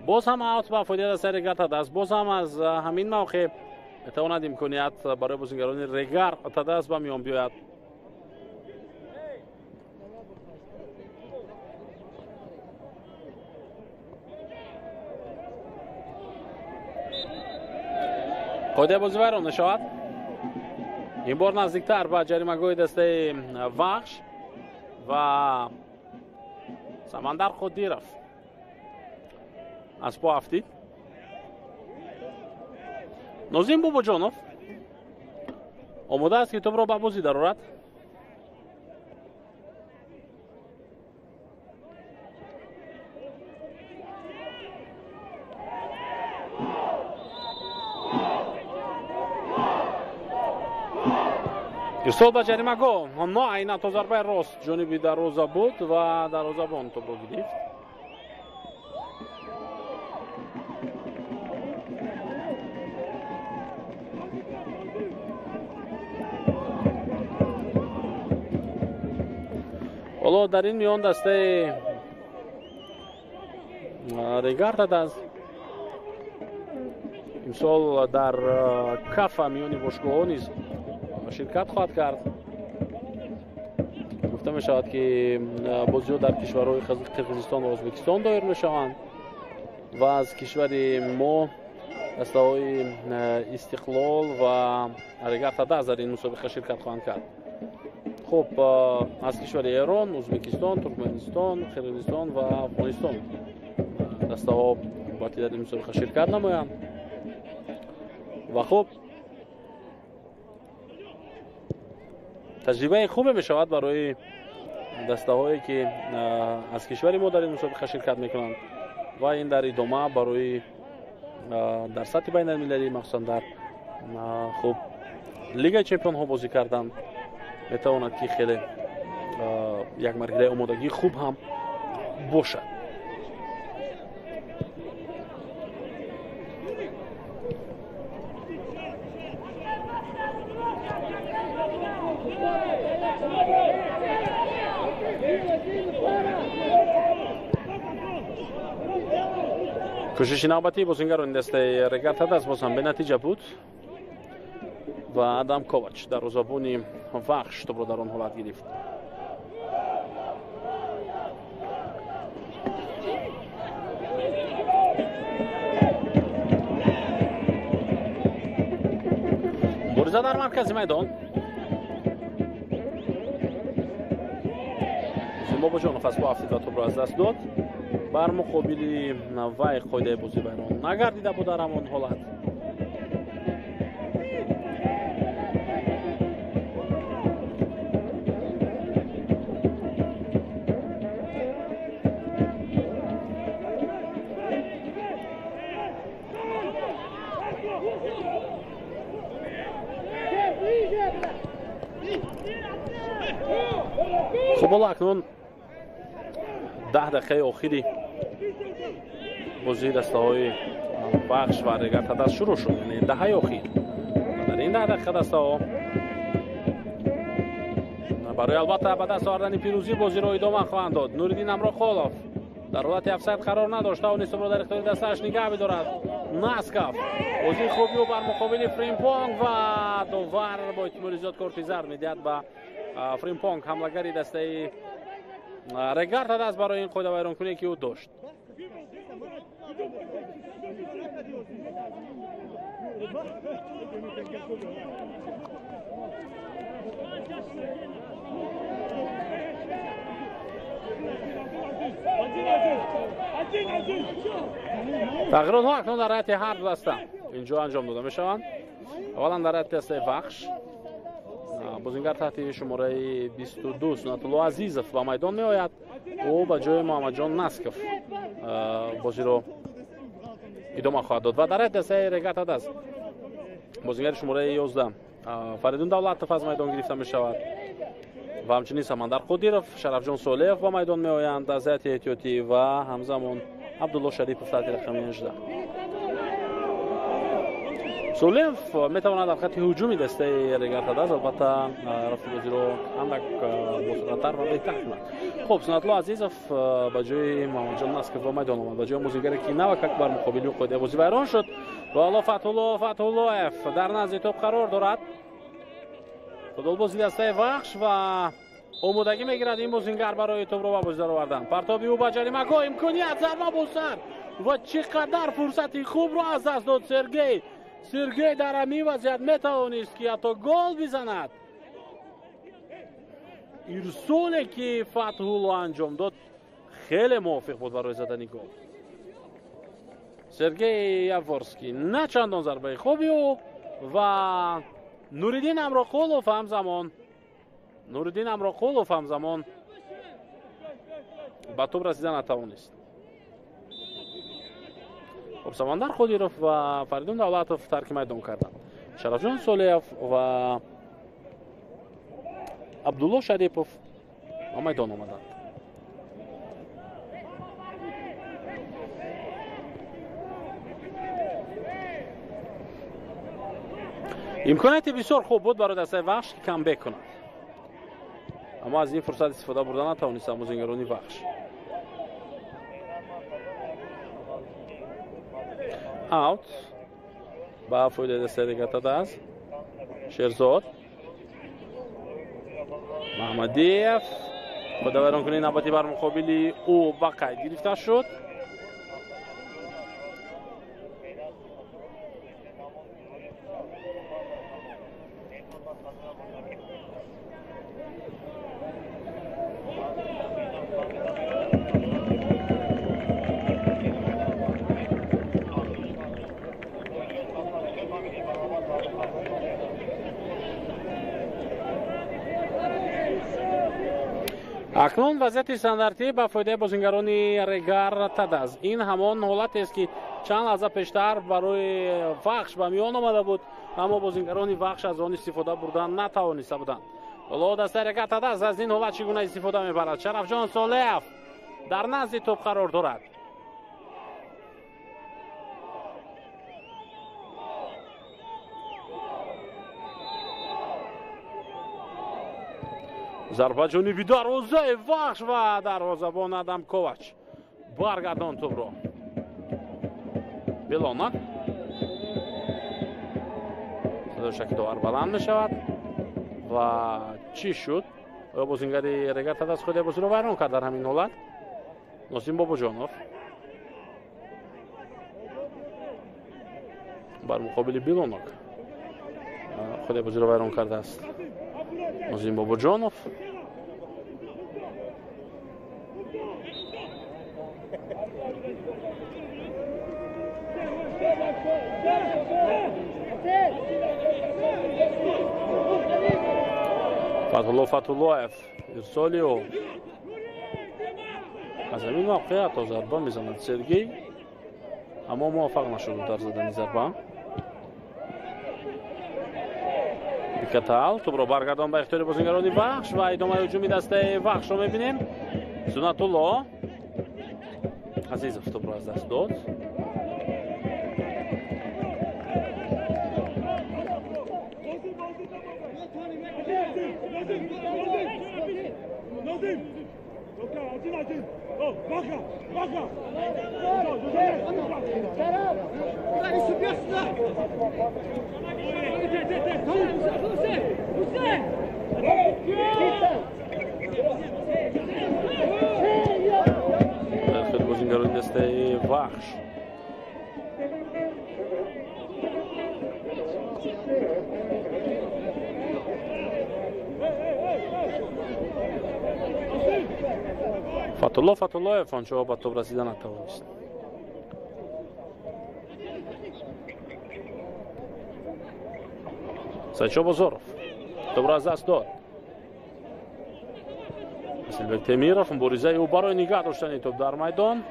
باز هم اوت با فایده دسته رگارتا است. باز هم از همین موقع میتواند امکانیت برای بازیگران رگارتا است به میان بیاید. قاعده بازی برانه شود، این بار نزدیکتر به جریمه گاه دسته وخش و سمندر قدیرov از پا افتید. نازیم بابوجانov آماده است که توپ را به بازی درآورد. ارسال به جریمه گاه نه عیناً تا ضربه راست جانب دروازه بود و دروازه‌بان توپ را گرفت. حالا در این میان دسته رگارتا است امسال در کف میان باشگاه‌ها نیز شرکت خواهد کرد. گفته می شود که بازی‌ها در کشورهای قرقیزستان و ازبکستان دایر می شوند و از کشور ما دسته‌های استقلال و رگارتا در این مسابقه شرکت خواهند کرد. خب از کشور ایران، ازبکستان، ترکمنستان، قرقیزستان و افغانستان دسته‌ها باید در این مسابقه شرکت نمایند و خب تجربه خوبی می شود برای دسته‌هایی که از کشور ما در این مسابقه شرکت میکنند و این در ادامه برای در سطح بین المللی مخصوصا در خب لیگ چمپیون ها بازی کردن میتواند که خیلی یک مرحله آمادگی خوب هم باشد. کوشش نوبتی بازیگران دسته رگارتا است باز هم به نتیجه بود و آدم کوواچ در روزابونی وخش توپ را در آن حالت گرفت. مبارزه در مرکز میدان. باباجانов از با افتیدا توپ را از دست داد. بر مقابل وی قاعده بازی ویران نگردیده بود در همان حالت. خب حالا اکنون 10 دقیقه آخری بازی دسته های بخش و رگرت دست شروع شد، یعنی دهه آخر. در این 10 دقیقه دسته ها برای البته به دست آوردن پیروزی بازی را ادامه خواهند داد. نوریدین امراخالov در حالت افساید قرار نداشته و نیست در اختیار دستش نگه بدارد. ناسکاف بازی خوبی و بر مقابل فریمپونگ و دوور با احتمال زیاد کارت زرد میدهد به فریمپونگ، حملهگری دسته رگارت دست برای این قاعده ویران کنی که او داشت. تغییرات ها اکنون در رایت هر دو دسته اینجا انجام داده می شوند. اولا در رایت دسته بخش بازیگر تحت شماره 22 سنت‌الله عزیزов به میدان می آید. او به جای محمد جان ناسکاف بازی رو ادامه خواهد داد و در رایت دسته رگارت دست بازیگر شماره 11 فریدون دولتov از میدان گرفته می شود و همچنین سمندر قدیرov، شرفجان صالحov به میدان می آیند از هیئت احتیاطی و همزمان عبدالله شریفov تحت رقم 18. صالحov می تواند در خط هجومی دسته رگارت دست البته رفت بازی رو اندک بازیتر و بهتر کند. خب سنت‌الله عزیزov به جای محمد جان ناسکاف به میدان آمد، به جای بازیگری که نوکک بر مقابل قاعده بازی ویران شد و حالا فتح‌الله در نزد توپ قرار دارد. فوتبال بازی دسته بخش و آمادگی میگیرد این بازیگر برای توپ را به بازی آوردن. پرتابی او با جریمه گاه امکانیت ضربه با سر و چقدر فرصتی خوب را از دست داد سرگی در همین وضعیت میتوانست که حتی گل بزند. ارسالی که فتح‌الله انجام داد خیلی موافق بود برای زدن گل. سرگی یاورسکی نه چندان ضربه خوبی و نوریدین امراخالov همزمان به توپ رسیدن نتوانست. خب سمندر قدیرov و فریدون دولتov ترک میدان کردند. شرفجان صالحov و عبدالله شریفov به میدان آمدند. امکانیت بسیار خوب بود برای دسته بخش که کامبک کند، اما از این فرصت استفاده بردن نتوانستند بازیگران بخش. اوت با فایده دسته رگارت دست شیرزاد محمدیف خدا ویران کنی نباتی بر مقابل او با قید گرفته شد. اکنون وضعیت استانداردی با فایده بازیگران رگارت دست. این همان حالت است که چند لحظه پیشتر برای بخش به میان آمده بود، اما بازیگران بخش از آن استفاده بردن نتوانسته بودند. حالا دسته رگارت دست از این حالت چگونه استفاده میبرد؟ شرفجان صالحov در نزد توپ قرار دارد. ضربه جانبی دروازه بخش و دروازه‌بان ادم کوواچ برگردان توپ را. بلانک صدای شکی داور بلند می شود و چی شد؟ آیا بازیگر رگارت دست خود بازی را ویران کرد در همین حالت؟ ناسیم باباجانov بر مقابل بلانک خود بازی رو ویران کرده است نازیم باباجانوف. فتحالله ارسالیو از همین موقع تا ضربه میزند سرگی، اما موفق نشد در زدن ضربه. بیکتال توپ رو برگردان به اختیار بازیگران وحش و ادامه هجومی دسته وحش رو میبینیم. سنت‌الله عزیزов توپ رو از دست داد. خیلی بازیگران دسته وحش فتحالله آنچه با توپ رسیدن نتوانست. سایچو بازاروف توپ را از دست داد. اسلبک تمیروف مبارزه او برای نگاه داشتن این توپ در میدان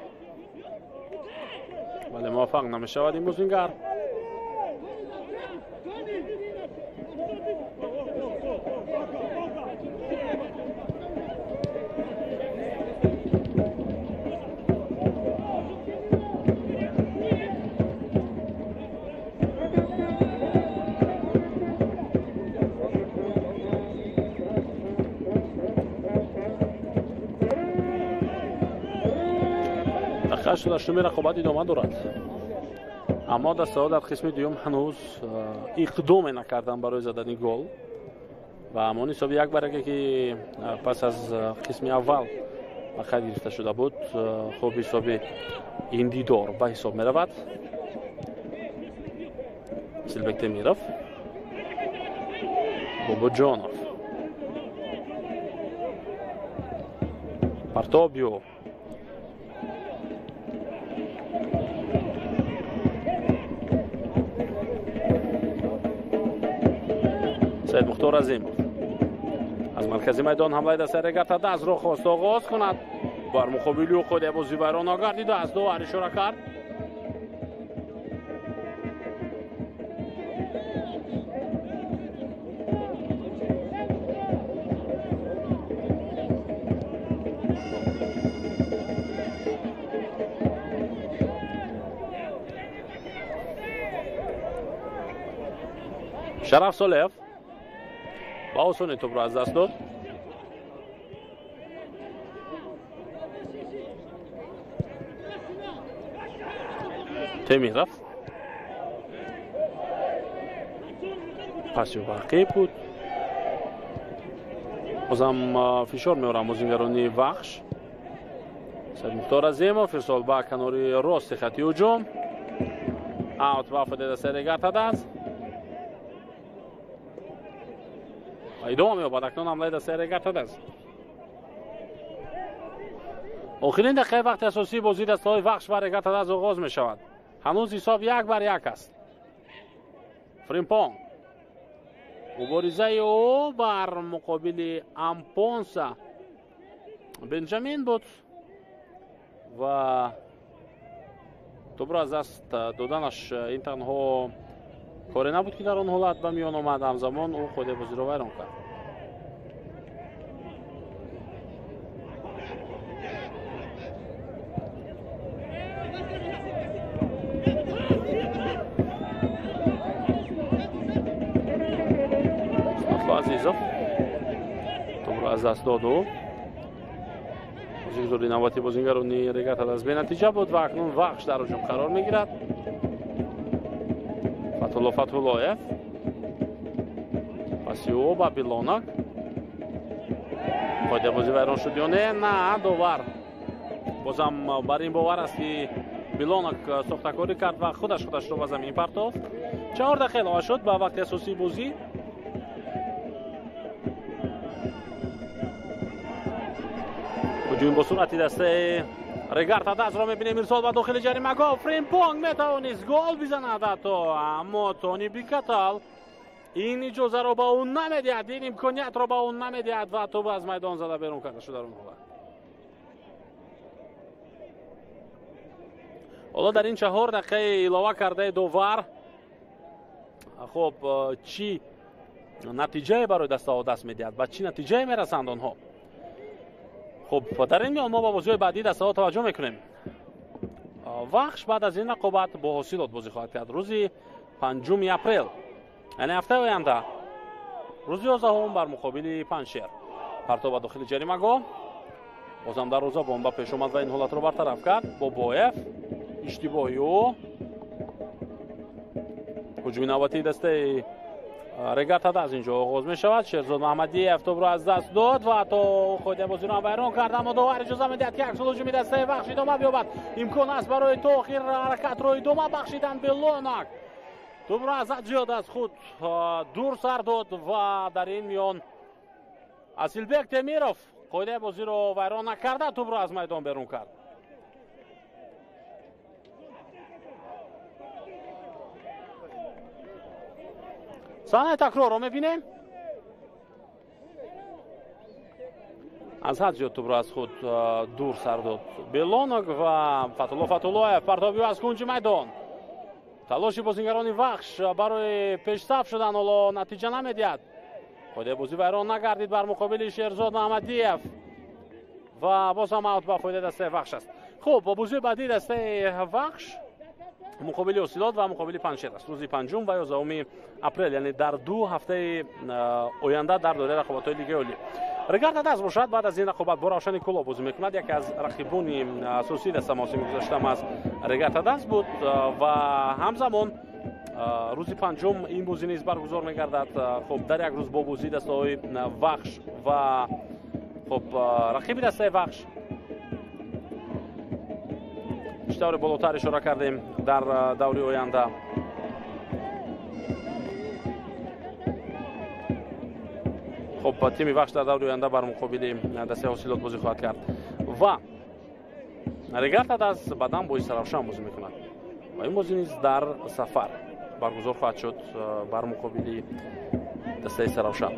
ولی موفق نمیشود این بازیگر. شده شمی رقابت ادامه دارد، اما دسته‌ها در قسم دوم هنوز اقدام نکردن برای زدن گل و همان حساب 1-1 که پس از قسم اول خرید گرفته شده بود خوب حساب این دیدار به حساب می رود. اسلبک تمیروف باباجانوف پارتابیو سید مختار عظیمov از مرکز میدان حمله دست رگرد از راه خواست آغاز کند بر مقابل او خود بازی ویران آگردید و از دو اشاره کرد. شرف سالیف با آسانی توپ را از دست داد. تمیروف پاسی واقعی بود. بازم فشار میارم بازیگران وحش. سید مختار عظیمov ارسال به کناری راست خط هجوم اوت و افاده دست رگرد است. ادامه می‌یابد اکنون حمله دست رگرد است. آخرین دقیقه وقت اساسی بازی دسته‌های وحش و رگرد است آغاز می‌شود. هنوز حساب 1-1 است. فریمپونگ مبارزه او بر مقابل امپونسا بنجامین بود و توپ را از دست دادنش این تنها کاری نبود که در آن حالت به میان آمد، همزمان او خود بازی را ویران کرد. عزیزov توپ را از دست داد و بازیگزاری نوبتی بازیگرانی رگرد از به نتیجه بود و اکنون وحش در هجوم قرار میگیرد. فتحالله پاسی او با بیلونک خود بازی ویران شد یا نه داور بازم بر این باور است که بیلونک ساختکاری کرد و خودش رو به زمین پرتافت 4 دقیقه اضافه شد به وقت اساسی بازی. هجوم با سرعتی دسته ریگارد داز را می‌بینیم ارسال و داخل جریمه گاه فرمپونگ میتوانست گل بزند تو، اما تونی بیکاتال این اجازه را با اون نمیدهد، این امکانیت را با اون نمیدهد و توپ از میدان زده بیرون کرده شده در اون حالت. حالا در این 4 دقیقه علاوه کرده دوور، خب چی نتیجه برای دست ها دست میدهد و چی نتیجه میرسند آنها؟ خب در این میان ما با بازی بعدی دست ها توجه میکنیم. وخش بعد از این رقابت با حاصلات بازی خواهد کرد روز 5 اپریل، یعنی هفته آینده، روز 11 بر مقابل پنجشیر. پرتاب داخل جریمه گاه، بازم در روزا بمب پیش اومد و این حالت رو برطرف کرد با بایف. اشتباهی او هجوم نوبتی دسته ریگارد از اینجا آغاز می شود. شیرزاد محمدیف توپ رو از دست داد و تو خود بازی رو بیرون کرد، اما دوباره اجازه میدهد که عکس هجومی دسته وخش ادامه بیابد. امکان است برای تأخیر حرکت رو ادامه بخشیدن به لوناک. توپ رو از زیاد از خود دور سر داد و در این میان اسیلبک تمیروف خود بازی رو بیرون نکرده، توپ رو از میدان بیرون کرد. صحنه تکرار رو میبینیم. از حد زیاد توپ رو از خود دور سر داد بیلونگ و فتولایف پرتابی از کنج میدان. تلاش بازیگران وخش برای پیشرفت شدن حالا نتیجه نمیدهد. خود بازی ویران نگردید بر مقابل شیرزاد محمدیف و باز هم اوت به فایده دسته وخش است. خب با بازی بعدی دسته وخش مقابل اوسیلات و مقابل پنجشیر است روز 5 و 11 اپریل، یعنی در 2 هفته آینده در دوره رقابت‌های لیگ اولی. ریگارد داز باشد بعد از این رقابت با روشن کلوب بازی میکند. یکی از رقیبان اساسی دست موسم گذشته از ریگارد داز بود و همزمان روز 5 این بازی نیز برگزار میگردد. خب در یک روز با بازی دسته‌های وخش و خب رقیب دسته وخش اشتباه بالاتر اشاره کردیم در دوره آینده. خب تیم وخش در دوره آینده بر مقابل دسته حاصلات بازی خواهد کرد و ریگارد داز بعداً با سراوشان بازی میکند و این بازی نیز در سفر برگزار خواهد شد بر مقابل دسته سراوشان.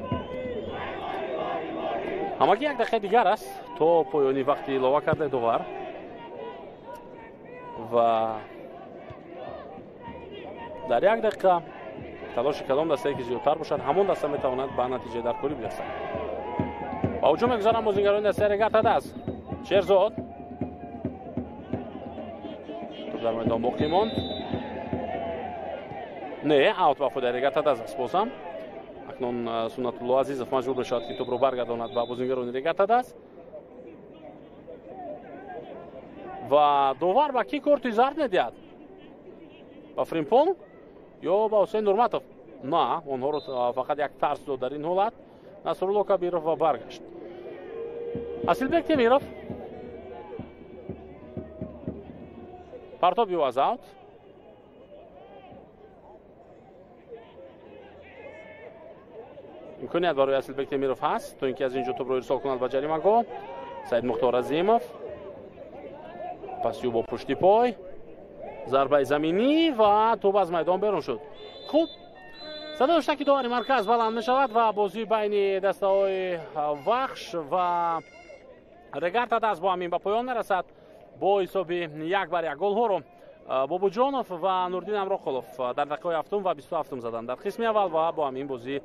همگی 1 دقیقه دیگر است تا پایانی وقتی علاوه کرده دوور و در 1 دقیقه تلاش کدام دسته که زیادتر باشد همون دسته میتواند به نتیجه در کلی برسد. با هجوم میگذارن بازیگران دسته ریگارد داز. شیرزاد تو در میدان باقی ماند، نه اوت به خود ریگارد داز است. بازم اکنون سنت الله عزیزов مجبور بشود که توپ رو برگرداند به بازیگران ریگارد داز و دوبار با کی کورت زرد میدهد؟ با فرمپونگ یا با حسین نورماتوف؟ نه، اونها رو فقط یک ترس داد در این حالت. نصرالله کبیروف و برگشت. اسیلبک تمیروف پرتابی از اوت. امکانیت برای اسیلبک تمیروف هست تا اینکه از اینجا توپ رو ارسال کند به جریمه گاه. سعید مختار عظیمov پاسیو با پشتی پای، ضربه زمینی و توپ از میدان بیرون شد. خوب صدای اشتکی داوری مرکز بلند می شود و بازی بین دسته های وخش و ریگارد داز با همین به پایان رسد با حساب 1-1 گل ها رو بابوجانوف و نوردین امراخولوف در دقیقه 7 و 27 زدند در قسم اول و با همین بازی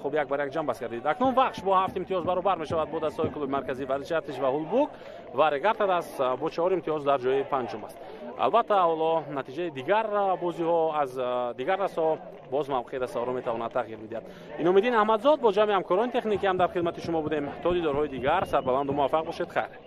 خوب 1-1 جمع بست گردید. اکنون وخش با 7 امتیاز برابر می شود با دسته های کلوب مرکزی ورزش ارتش و هولبوک و ریگارد داز با 4 امتیاز در جای پنجم است. البته حالا نتیجه دیگر بازی ها از دیگر دسته ها باز موقع دسته ها رو میتواند تغییر بدهد. اینومیدین احمدزاد با جمع همکاران تکنیکی هم در خدمت شما بودیم. تا دیدارهای دیگر سربلند و موفق باشید. خیر.